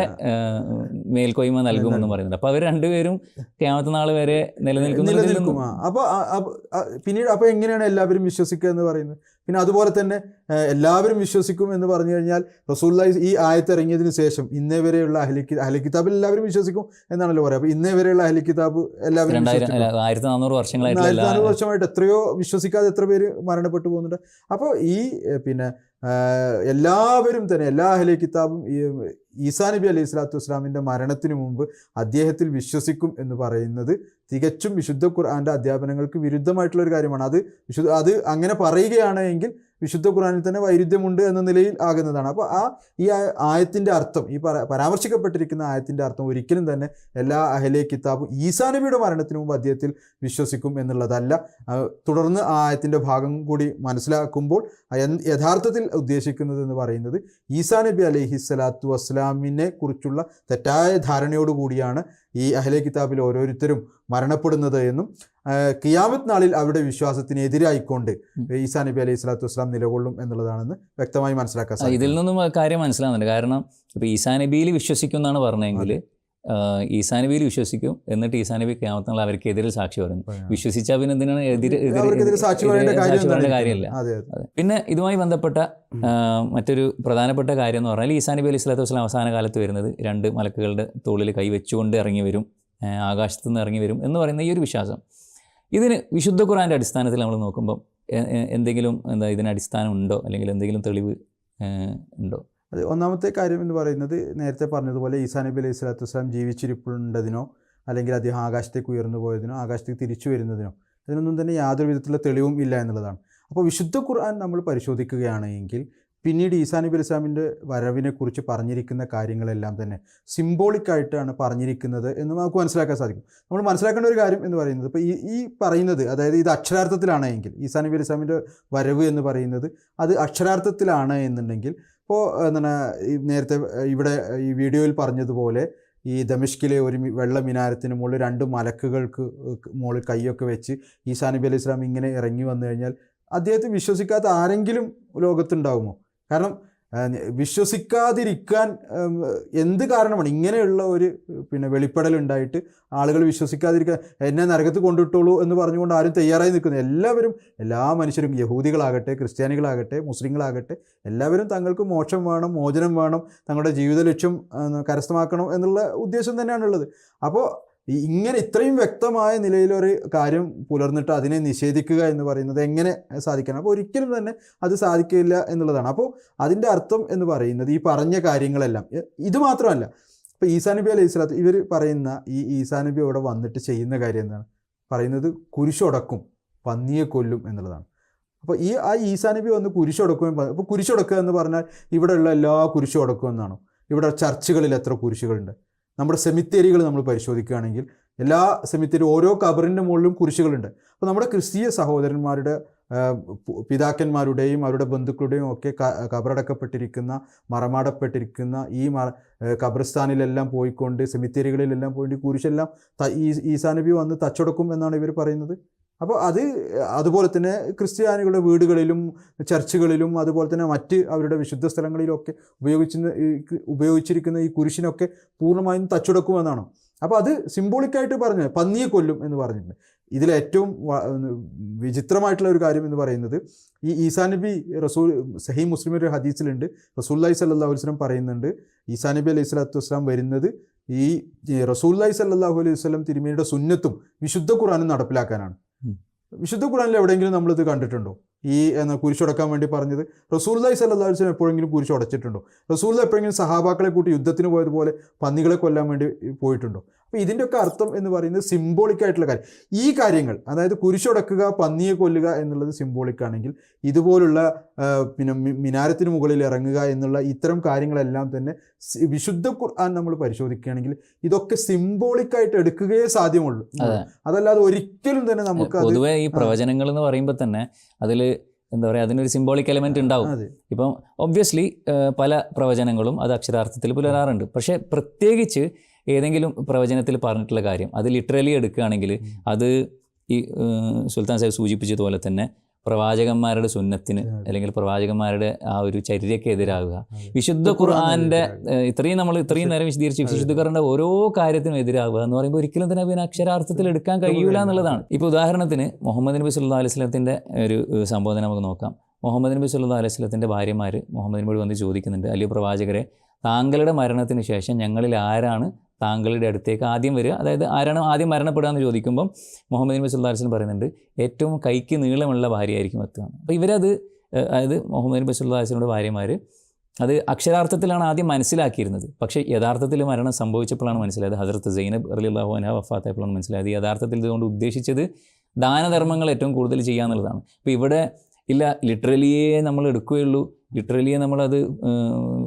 മേൽക്കോയ്മ നൽകുമെന്ന് പറയുന്നുണ്ട്. അപ്പോൾ അവർ രണ്ടുപേരും ഖിയാമത്ത് നാൾ വരെ നിലനിൽക്കും. അപ്പോൾ പിന്നീട് അപ്പോൾ എങ്ങനെയാണ് എല്ലാവരും വിശ്വസിക്കുക എന്ന് പറയുന്നത്? പിന്നെ അതുപോലെ തന്നെ എല്ലാവരും വിശ്വസിക്കും എന്ന് പറഞ്ഞു കഴിഞ്ഞാൽ റസൂലുള്ളാഹി ഈ ആയത്ത് ഇറങ്ങിയതിന് ശേഷം ഇന്നേ വരെയുള്ള അഹ്ലി കിതാബിൽ എല്ലാവരും വിശ്വസിക്കും എന്നാണല്ലോ പറയുക. അപ്പോൾ ഇന്നേ വരെയുള്ള അഹ്ലി കിതാബ് എല്ലാവരും 1400 വർഷമായിട്ട് എത്രയോ വിശ്വസിക്കാതെ എത്ര പേര് മരണപ്പെട്ടു പോകുന്നുണ്ട്. അപ്പോൾ ഈ പിന്നെ എല്ലാവരും തന്നെ എല്ലാ അഹ്ലി കിതാബും ഈസാ നബി അലൈഹി സ്വലാത്തു വസ്സലാമിൻ്റെ മരണത്തിന് മുമ്പ് അദ്ദേഹത്തിൽ വിശ്വസിക്കും എന്ന് പറയുന്നത് തികച്ചും വിശുദ്ധ ഖുർആൻ്റെ അധ്യാപനങ്ങൾക്ക് വിരുദ്ധമായിട്ടുള്ളൊരു കാര്യമാണ്. അത് അങ്ങനെ പറയുകയാണ് എങ്കിൽ വിശുദ്ധ ഖുർആനിൽ തന്നെ വൈരുദ്ധ്യമുണ്ട് എന്ന നിലയിൽ ആകുന്നതാണ്. അപ്പോൾ ഈ ആയത്തിൻ്റെ അർത്ഥം, ഈ പരാമർശിക്കപ്പെട്ടിരിക്കുന്ന ആയത്തിൻ്റെ അർത്ഥം ഒരിക്കലും തന്നെ എല്ലാ അഹ്ലെ കിതാബും ഈസാ നബിയുടെ മരണത്തിന് മുമ്പ് അദ്ദേഹത്തിൽ വിശ്വസിക്കും എന്നുള്ളതല്ല. തുടർന്ന് ആ ആയത്തിൻ്റെ ഭാഗം കൂടി മനസ്സിലാക്കുമ്പോൾ യഥാർത്ഥത്തിൽ ഉദ്ദേശിക്കുന്നത് എന്ന് പറയുന്നത് ഈസാ നബി അലൈഹി സ്വലാത്തു വസ്സലാമിനെ കുറിച്ചുള്ള തെറ്റായ ധാരണയോടുകൂടിയാണ് ഈ അഹ്ലെ കിതാബിൽ ഓരോരുത്തരും മരണപ്പെടുന്നത് എന്നും ഖിയാമത്ത് നാളിൽ അവരുടെ വിശ്വാസത്തിന് എതിരായിക്കൊണ്ട് ഈസാ നബി അലൈഹി സ്വലാത്തു വസ്സലാം നിലകൊള്ളും എന്നുള്ളതാണെന്ന് വ്യക്തമായി മനസ്സിലാക്കാൻ സാധിക്കും. ഇതിൽ നിന്നും കാര്യം മനസ്സിലാകുന്നുണ്ട്. കാരണം ഇപ്പോൾ ഈസാ നബിയിൽ വിശ്വസിക്കും എന്നാണ് പറഞ്ഞതെങ്കിൽ ഈസാ നബിയിൽ വിശ്വസിക്കും, എന്നിട്ട് ഈസാ നബി ഖിയാമത്ത് നാൾ അവർക്കെതിരെ സാക്ഷി പറയുന്നു. വിശ്വസിച്ചാൽ പിന്നെ എന്തിനാണ് സാക്ഷി പറയേണ്ട കാര്യമില്ല. പിന്നെ ഇതുമായി ബന്ധപ്പെട്ട മറ്റൊരു പ്രധാനപ്പെട്ട കാര്യം എന്ന് പറഞ്ഞാൽ ഈസാ നബി അലൈഹി സ്വലാത്തു വസ്സലാം അവസാന കാലത്ത് വരുന്നത് 2 മലക്കുകളുടെ തോളിൽ കൈവച്ചുകൊണ്ട് ഇറങ്ങി വരും, ആകാശത്തു നിന്ന് ഇറങ്ങി വരും എന്ന് പറയുന്ന ഈ ഒരു വിശ്വാസം, ഇതിന് വിശുദ്ധ ഖുർആൻ്റെ അടിസ്ഥാനത്തിൽ നമ്മൾ നോക്കുമ്പം എന്തെങ്കിലും ഇതിന് അടിസ്ഥാനം ഉണ്ടോ, അല്ലെങ്കിൽ എന്തെങ്കിലും തെളിവ് ഉണ്ടോ? അത് ഒന്നാമത്തെ കാര്യം എന്ന് പറയുന്നത് നേരത്തെ പറഞ്ഞതുപോലെ ഈസാ നബി അലൈഹി സ്വലാത്തു വസ്സലാം ജീവിച്ചിരിപ്പുണ്ടതിനോ അല്ലെങ്കിൽ അദ്ദേഹം ആകാശത്തേക്ക് ഉയർന്നു പോയതിനോ ആകാശത്തേക്ക് തിരിച്ചു വരുന്നതിനോ അതിനൊന്നും തന്നെ യാതൊരു വിധത്തിലുള്ള തെളിവും ഇല്ല എന്നുള്ളതാണ്. അപ്പോൾ വിശുദ്ധ ഖുർആൻ നമ്മൾ പരിശോധിക്കുകയാണെങ്കിൽ പിന്നീട് ഈസാ നബി അലൈഹി സ്വലാമിൻ്റെ വരവിനെക്കുറിച്ച് പറഞ്ഞിരിക്കുന്ന കാര്യങ്ങളെല്ലാം തന്നെ സിംബോളിക്കായിട്ടാണ് പറഞ്ഞിരിക്കുന്നത് എന്ന് നമുക്ക് മനസ്സിലാക്കാൻ സാധിക്കും. നമ്മൾ മനസ്സിലാക്കേണ്ട ഒരു കാര്യം എന്ന് പറയുന്നത് ഇപ്പോൾ ഈ പറയുന്നത്, അതായത് ഇത് അക്ഷരാർത്ഥത്തിലാണ് എങ്കിൽ ഈസാ നബി അലൈഹി സ്വലാമിൻ്റെ വരവ് എന്ന് പറയുന്നത് അത് അക്ഷരാർത്ഥത്തിലാണ് എന്നുണ്ടെങ്കിൽ, ഇപ്പോൾ എന്താണ് നേരത്തെ ഇവിടെ ഈ വീഡിയോയിൽ പറഞ്ഞതുപോലെ ഈ ദമിഷ്കിലെ ഒരു വെള്ള മിനാരത്തിന് മുകളിൽ 2 മലക്കുകൾക്ക് മുകളിൽ കൈയൊക്കെ വെച്ച് ഈസാ നബി അലൈഹി സ്വലാം ഇങ്ങനെ ഇറങ്ങി വന്നു കഴിഞ്ഞാൽ അദ്ദേഹത്തെ വിശ്വസിക്കാത്ത ആരെങ്കിലും ലോകത്തുണ്ടാകുമോ? കാരണം വിശ്വസിക്കാതിരിക്കാൻ എന്ത് കാരണമാണ് ഇങ്ങനെയുള്ള ഒരു വെളിപ്പെടലുണ്ടായിട്ട് ആളുകൾ വിശ്വസിക്കാതിരിക്കാൻ? എന്നെ നരകത്ത് കൊണ്ടിട്ടുള്ളൂ എന്ന് പറഞ്ഞുകൊണ്ട് ആരും തയ്യാറായി നിൽക്കുന്നു. എല്ലാ മനുഷ്യരും, യഹൂദികളാകട്ടെ ക്രിസ്ത്യാനികളാകട്ടെ മുസ്ലിങ്ങളാകട്ടെ, എല്ലാവരും തങ്ങൾക്ക് മോക്ഷം വേണം, മോചനം വേണം, തങ്ങളുടെ ജീവിത ലക്ഷ്യം കരസ്ഥമാക്കണം എന്നുള്ള ഉദ്ദേശം തന്നെയാണുള്ളത്. അപ്പോൾ ഇങ്ങനെ ഇത്രയും വ്യക്തമായ നിലയിലൊരു കാര്യം പുലർന്നിട്ട് അതിനെ നിഷേധിക്കുക എന്ന് പറയുന്നത് എങ്ങനെ സാധിക്കണം? അപ്പോൾ ഒരിക്കലും തന്നെ അത് സാധിക്കില്ല എന്നുള്ളതാണ്. അപ്പോൾ അതിൻ്റെ അർത്ഥം എന്ന് പറയുന്നത് ഈ പറഞ്ഞ കാര്യങ്ങളെല്ലാം ഇത് മാത്രമല്ല. ഇപ്പോൾ ഈസാ നബി അലൈഹി സ്വലാത്ത് ഇവർ പറയുന്ന ഈ ഈസാ നബി അവിടെ വന്നിട്ട് ചെയ്യുന്ന കാര്യം എന്താണ് പറയുന്നത്? കുരിശുടക്കും, പന്നിയെ കൊല്ലും എന്നുള്ളതാണ്. അപ്പോൾ ഈസാ നബി വന്ന് കുരിശുടക്കും. അപ്പോൾ കുരിശുടക്കുക എന്ന് പറഞ്ഞാൽ ഇവിടെയുള്ള എല്ലാ കുരിശും ഉടക്കും എന്നാണോ? ഇവിടെ ചർച്ചുകളിൽ എത്ര കുരിശുകളുണ്ട്? നമ്മുടെ സെമിത്തേരികൾ നമ്മൾ പരിശോധിക്കുകയാണെങ്കിൽ എല്ലാ സെമിത്തേരി ഓരോ കബറിൻ്റെ മുകളിലും കുരിശുകളുണ്ട്. അപ്പോൾ നമ്മുടെ ക്രിസ്തീയ സഹോദരന്മാരുടെ പിതാക്കന്മാരുടെയും അവരുടെ ബന്ധുക്കളുടെയും ഒക്കെ കബറടക്കപ്പെട്ടിരിക്കുന്ന മറമാടപ്പെട്ടിരിക്കുന്ന ഈ ഖബർസ്ഥാനിലെല്ലാം പോയിക്കൊണ്ട് സെമിത്തേരികളിലെല്ലാം പോയിട്ട് കുരിശെല്ലാം ഈസാ നബി വന്ന് തച്ചൊടക്കും എന്നാണ് ഇവർ പറയുന്നത്. അപ്പോൾ അതുപോലെ തന്നെ ക്രിസ്ത്യാനികളുടെ വീടുകളിലും ചർച്ചുകളിലും അതുപോലെ തന്നെ മറ്റ് അവരുടെ വിശുദ്ധ സ്ഥലങ്ങളിലൊക്കെ ഉപയോഗിച്ചിരിക്കുന്ന ഈ കുരിശിനൊക്കെ പൂർണ്ണമായും തച്ചുടക്കുമെന്നാണ്. അപ്പോൾ അത് സിംബോളിക്കായിട്ട് പറഞ്ഞു പന്നിയെ കൊല്ലും എന്ന് പറഞ്ഞിട്ടുണ്ട്. ഇതിലേറ്റവും വിചിത്രമായിട്ടുള്ള ഒരു കാര്യം എന്ന് പറയുന്നത് ഈ ഈസാ നബി സഹീഹ് മുസ്ലിം ഒരു ഹദീസിലുണ്ട്, റസൂലുള്ളാഹി സ്വല്ലല്ലാഹു അലൈഹി വസല്ലം പറയുന്നുണ്ട് ഈസാ നബി അലൈഹി സ്വലാത്തു വസ്സലാം വരുന്നത് ഈ റസൂലുള്ളാഹി സ്വല്ലല്ലാഹു അലൈഹി വസല്ലം തിരുമേനിയുടെ സുന്നത്തും വിശുദ്ധ ഖുർആനും നടപ്പിലാക്കാനാണ്. വിശുദ്ധ ഖുർആനിൽ എവിടെയെങ്കിലും നമ്മളിത് കണ്ടിട്ടുണ്ടോ? ഈ കുരിശുടക്കാൻ വേണ്ടി പറഞ്ഞത് റസൂലുള്ളാഹി സ്വല്ലല്ലാഹു അലൈഹി വസല്ലം എപ്പോഴെങ്കിലും കുരിശ് ഉടച്ചിട്ടുണ്ടോ? റസൂലുള്ളാഹി എപ്പോഴെങ്കിലും സഹാബാക്കളെ കൂട്ടി യുദ്ധത്തിന് പോയതുപോലെ പന്നികളെ കൊല്ലാൻ വേണ്ടി പോയിട്ടുണ്ടോ? അപ്പോൾ ഇതിൻ്റെയൊക്കെ അർത്ഥം എന്ന് പറയുന്നത് സിംബോളിക്കായിട്ടുള്ള കാര്യം. ഈ കാര്യങ്ങൾ, അതായത് കുരിശുടക്കുക, പന്നിയെ കൊല്ലുക എന്നുള്ളത് സിംബോളിക്കാണെങ്കിൽ, ഇതുപോലുള്ള പിന്നെ മിനാരത്തിന് മുകളിൽ ഇറങ്ങുക എന്നുള്ള ഇത്തരം കാര്യങ്ങളെല്ലാം തന്നെ വിശുദ്ധ ഖുർആൻ നമ്മൾ പരിശോധിക്കുകയാണെങ്കിൽ ഇതൊക്കെ സിംബോളിക്കായിട്ട് എടുക്കുകയേ സാധ്യമുള്ളൂ. അതല്ലാതെ ഒരിക്കലും തന്നെ നമുക്ക് പൊതുവേ ഈ പ്രവചനങ്ങൾ എന്ന് പറയുമ്പോൾ തന്നെ അതിൽ എന്താ പറയുക, അതിനൊരു സിംബോളിക് എലമെൻറ്റ് ഉണ്ടാവും. ഇപ്പം ഒബ്വിയസ്ലി പല പ്രവചനങ്ങളും അത് അക്ഷരാർത്ഥത്തിൽ പുലരാറുണ്ട്. പക്ഷേ പ്രത്യേകിച്ച് ഏതെങ്കിലും പ്രവചനത്തിൽ പറഞ്ഞിട്ടുള്ള കാര്യം അത് ലിറ്ററലി എടുക്കുകയാണെങ്കിൽ അത് ഈ സുൽത്താൻ സാഹിബ് സൂചിപ്പിച്ചതുപോലെ തന്നെ പ്രവാചകന്മാരുടെ സുന്നത്തിന് അല്ലെങ്കിൽ പ്രവാചകന്മാരുടെ ആ ഒരു ചര്യയ്ക്ക് എതിരാകുക, വിശുദ്ധ ഖുർആൻ്റെ ഇത്രയും നേരം വിശദീകരിച്ച് വിശുദ്ധ ഖുർആൻ്റെ ഓരോ കാര്യത്തിനും എതിരാകുക എന്ന് പറയുമ്പോൾ ഒരിക്കലും തന്നെ പിന്നെ അക്ഷരാർത്ഥത്തിൽ എടുക്കാൻ കഴിയൂല എന്നുള്ളതാണ്. ഇപ്പോൾ ഉദാഹരണത്തിന് മുഹമ്മദ് നബി സല്ലല്ലാഹു അലൈഹി വസല്ലത്തിൻ്റെ ഒരു സംബോധന നമുക്ക് നോക്കാം. മുഹമ്മദ് നബി സല്ലല്ലാഹു അലൈഹി വസല്ലത്തിൻ്റെ ഭാര്യമാർ മുഹമ്മദ് നബിയോട് വന്ന് ചോദിക്കുന്നുണ്ട്, അല്ലയോ പ്രവാചകരെ, താങ്കളുടെ മരണത്തിന് ശേഷം ഞങ്ങളിൽ ആരാണ് താങ്കളുടെ അടുത്തേക്ക് ആദ്യം വരിക, അതായത് ആരാണ് ആദ്യം മരണപ്പെടുക എന്ന് ചോദിക്കുമ്പം മുഹമ്മദ് നബി സല്ലല്ലാഹു അലൈഹി വസല്ലം പറയുന്നുണ്ട്, ഏറ്റവും കൈക്ക് നീളമുള്ള ഭാര്യയായിരിക്കും എത്തുക. അപ്പോൾ ഇവരത്, അതായത് മുഹമ്മദ് നബി സല്ലല്ലാഹു അലൈഹി വസല്ലമയുടെ ഭാര്യമാർ അത് അക്ഷരാർത്ഥത്തിലാണ് ആദ്യം മനസ്സിലാക്കിയിരുന്നത്. പക്ഷേ യഥാർത്ഥത്തിൽ മരണം സംഭവിച്ചപ്പോഴാണ് മനസ്സിലായത്, ഹസ്രത്ത് സൈനബ് റളിയല്ലാഹു അൻഹ വഫാത്തായപ്പോഴാണ് മനസ്സിലായത് യഥാർത്ഥത്തിൽ ഇതുകൊണ്ട് ഉദ്ദേശിച്ചത് ദാനധർമ്മങ്ങൾ ഏറ്റവും കൂടുതൽ ചെയ്യുക എന്നുള്ളതാണ്. അപ്പോൾ ഇവിടെ ഇല്ല, ലിറ്ററലിയെ നമ്മൾ എടുക്കുകയുള്ളൂ, ലിറ്ററലിയെ നമ്മളത്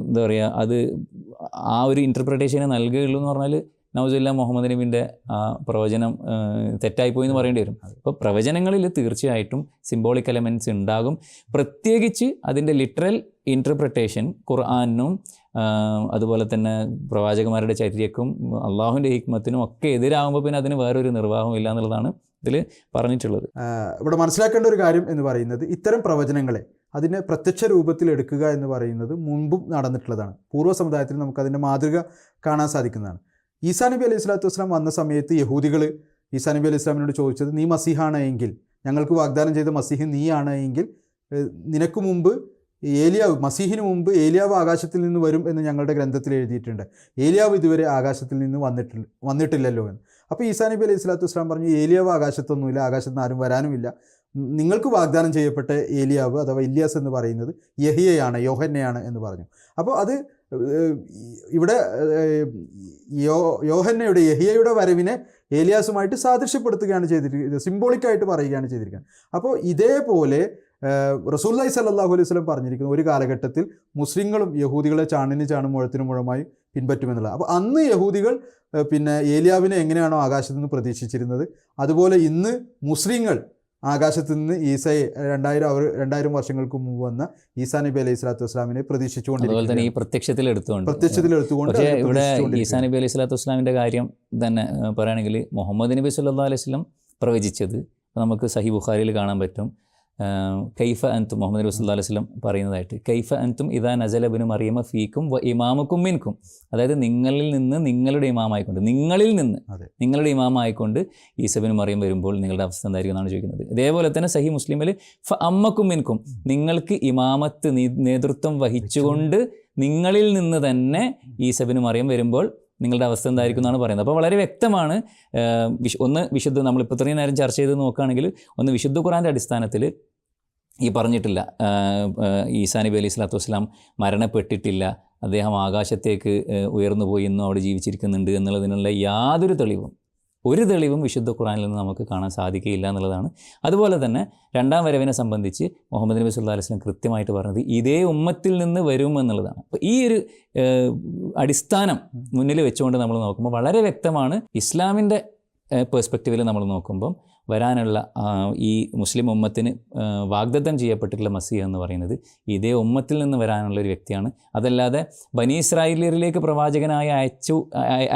എന്താ പറയുക, അത് ആ ഒരു ഇൻ്റർപ്രിട്ടേഷനെ നൽകുകയുള്ളൂ എന്ന് പറഞ്ഞാൽ നൗസുല്ല മുഹമ്മദ് നബിൻ്റെ ആ പ്രവചനം തെറ്റായിപ്പോയി എന്ന് പറയേണ്ടി വരും. അപ്പോൾ പ്രവചനങ്ങളിൽ തീർച്ചയായിട്ടും സിംബോളിക് എലമെൻറ്റ്സ് ഉണ്ടാകും. പ്രത്യേകിച്ച് അതിൻ്റെ ലിറ്ററൽ ഇൻ്റർപ്രിട്ടേഷൻ ഖുർആനും അതുപോലെ തന്നെ പ്രവാചകന്മാരുടെ ചര്യക്കും അള്ളാഹുവിൻ്റെ ഹിക്മത്തിനും ഒക്കെ എതിരാകുമ്പോൾ പിന്നെ അതിന് വേറൊരു നിർവാഹവും ഇല്ല എന്നുള്ളതാണ് ഇതിൽ പറഞ്ഞിട്ടുള്ളത്. ഇവിടെ മനസ്സിലാക്കേണ്ട ഒരു കാര്യം എന്ന് പറയുന്നത് ഇത്തരം പ്രവചനങ്ങളെ അതിനെ പ്രത്യക്ഷ രൂപത്തിൽ എടുക്കുക എന്ന് പറയുന്നത് മുൻപും നടന്നിട്ടുള്ളതാണ്. പൂർവ്വ സമുദായത്തിൽ നമുക്കതിൻ്റെ മാതൃക കാണാൻ സാധിക്കുന്നതാണ്. ഈസാ നബി അലൈഹി സ്വലാത്തു വസ്സലാം വന്ന സമയത്ത് യഹൂദികൾ ഈസാ നബി അലൈഹി സ്വലാമിനോട് ചോദിച്ചത്, നീ മസീഹാണ് എങ്കിൽ, ഞങ്ങൾക്ക് വാഗ്ദാനം ചെയ്ത മസീഹ് നീയാണ് എങ്കിൽ നിനക്ക് മുമ്പ് മസീഹിന് മുമ്പ് ഏലിയാവ് ആകാശത്തിൽ നിന്ന് വരും എന്ന് ഞങ്ങളുടെ ഗ്രന്ഥത്തിൽ എഴുതിയിട്ടുണ്ട്, ഏലിയാവ് ഇതുവരെ ആകാശത്തിൽ നിന്ന് വന്നിട്ടില്ലല്ലോ എന്ന്. അപ്പോൾ ഈസാ നബി അലൈഹി സ്വലാത്തു വസ്സലാം പറഞ്ഞു, ഏലിയാവ് ആകാശത്തൊന്നുമില്ല, ആകാശത്ത് നിന്ന് ആരും വരാനുമില്ല, നിങ്ങൾക്ക് വാഗ്ദാനം ചെയ്യപ്പെട്ട ഏലിയാവ് അഥവാ ഇല്യാസ് എന്ന് പറയുന്നത് യോഹന്നയാണ് എന്ന് പറഞ്ഞു. അപ്പോൾ അത് ഇവിടെ യഹിയയുടെ വരവിനെ ഏലിയാസുമായിട്ട് സാദൃശ്യപ്പെടുത്തുകയാണ് ചെയ്തിരിക്കുന്നത്, സിംബോളിക്കായിട്ട് പറയുകയാണ് ചെയ്തിരിക്കുന്നത്. അപ്പോൾ ഇതേപോലെ റസൂലുള്ളാഹി സ്വല്ലല്ലാഹു അലൈഹി വസല്ലം പറഞ്ഞിരിക്കുന്ന ഒരു കാലഘട്ടത്തിൽ മുസ്ലിങ്ങളും യഹൂദികളെ ചാണിന് ചാണും മുഴത്തിന് മുഴമായി പിൻപറ്റുമെന്നുള്ളത്. അപ്പോൾ അന്ന് യഹൂദികൾ പിന്നെ ഏലിയാവിനെ എങ്ങനെയാണോ ആകാശത്തു നിന്ന് പ്രതീക്ഷിച്ചിരുന്നത്, അതുപോലെ ഇന്ന് മുസ്ലിങ്ങൾ ആകാശത്ത് നിന്ന് ഈസയെ 2000 വർഷങ്ങൾക്ക് മുമ്പ് വന്ന ഈസാ നബി അലൈഹി സ്വലാത്തു വസ്സലാമിനെ പ്രതീക്ഷിച്ചുകൊണ്ടിരിക്കുകയാണ്. ഈ പ്രത്യക്ഷത്തിലെടുത്തുകൊണ്ട് പക്ഷേ ഇവിടെ ഈസാ നബി അലൈഹി സ്വലാത്തു വസ്സലാമിൻ്റെ കാര്യം തന്നെ പറയുകയാണെങ്കിൽ മുഹമ്മദ് നബി സല്ലല്ലാഹു അലൈഹി വസല്ലം പ്രവചിച്ചത് നമുക്ക് സഹീഹ് ബുഖാരിയിൽ കാണാൻ പറ്റും. കൈഫ അൻതും മുഹമ്മദ് നബി സല്ലല്ലാഹു അലൈഹി വസല്ലം പറയുന്നതായിട്ട്, കൈഫ അൻതും ഇദാ നസല ഇബ്നു മറിയമ ഫീക്കും വ ഇമാമുക്കും മിൻകും, അതായത് നിങ്ങളിൽ നിന്ന് നിങ്ങളുടെ ഇമാമായിക്കൊണ്ട്, നിങ്ങളുടെ ഇമാമായിക്കൊണ്ട് ഈസ ഇബ്നു മറിയം വരുമ്പോൾ നിങ്ങളുടെ അവസ്ഥ എന്തായിരിക്കും എന്നാണ് ചോദിക്കുന്നത്. ഇതേപോലെ തന്നെ സഹീഹ് മുസ്ലിമിൽ ഫ അമ്മക്കും മിൻകും, നിങ്ങൾക്ക് ഇമാമത്ത് നേതൃത്വം വഹിച്ചുകൊണ്ട് നിങ്ങളിൽ നിന്ന് തന്നെ ഈസ ഇബ്നു മറിയം വരുമ്പോൾ നിങ്ങളുടെ അവസ്ഥ എന്തായിരിക്കും എന്നാണ് പറയുന്നത്. അപ്പോൾ വളരെ വ്യക്തമാണ്. വിശുദ്ധ നമ്മളിപ്പോൾ ഇത്രയും നേരം ചർച്ച ചെയ്ത് നോക്കുകയാണെങ്കിൽ വിശുദ്ധ ഖുർആൻ്റെ അടിസ്ഥാനത്തിൽ ഈ പറഞ്ഞിട്ടില്ല, ഈസാ നബി അലൈഹി സ്വലാത്തു വസ്സലാം മരണപ്പെട്ടിട്ടില്ല, അദ്ദേഹം ആകാശത്തേക്ക് ഉയർന്നു പോയി ഇന്നും അവിടെ ജീവിച്ചിരിക്കുന്നുണ്ട് എന്നുള്ളതിനുള്ള ഒരു തെളിവും വിശുദ്ധ ഖുർആനിൽ നിന്ന് നമുക്ക് കാണാൻ സാധിക്കുകയില്ല എന്നുള്ളതാണ്. അതുപോലെ തന്നെ രണ്ടാം വരവിനെ സംബന്ധിച്ച് മുഹമ്മദ് നബി സല്ലല്ലാഹു അലൈഹി വസല്ലം കൃത്യമായിട്ട് പറഞ്ഞത് ഇതേ ഉമ്മത്തിൽ നിന്ന് വരും എന്നുള്ളതാണ്. അപ്പോൾ ഈ ഒരു അടിസ്ഥാനം മുന്നിൽ വെച്ചുകൊണ്ട് നമ്മൾ നോക്കുമ്പോൾ വളരെ വ്യക്തമാണ്. ഇസ്ലാമിൻ്റെ പേഴ്സ്പെക്റ്റീവിൽ നമ്മൾ നോക്കുമ്പം വരാനുള്ള ഈ മുസ്ലിം ഉമ്മത്തിന് വാഗ്ദത്തം ചെയ്യപ്പെട്ടിട്ടുള്ള മസീഹ് എന്ന് പറയുന്നത് ഇതേ ഉമ്മത്തിൽ നിന്ന് വരാനുള്ള ഒരു വ്യക്തിയാണ്. അതല്ലാതെ ബനി ഇസ്രായേലിയരിലേക്ക് പ്രവാചകനായി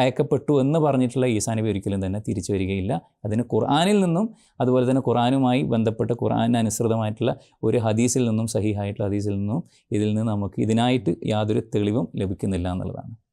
അയക്കപ്പെട്ടു എന്ന് പറഞ്ഞിട്ടുള്ള ഈസാ നബി ഒരിക്കലും തന്നെ തിരിച്ചു വരികയില്ല. അതിന് ഖുർആനിൽ നിന്നും അതുപോലെ തന്നെ ഖുർആനുമായി ബന്ധപ്പെട്ട ഖുർആനിന് അനുസൃതമായിട്ടുള്ള ഒരു ഹദീസിൽ നിന്നും സഹീഹായിട്ടുള്ള ഹദീസിൽ നിന്നും ഇതിൽ നിന്ന് നമുക്ക് ഇതിനായിട്ട് യാതൊരു തെളിവും ലഭിക്കുന്നില്ല എന്നുള്ളതാണ്.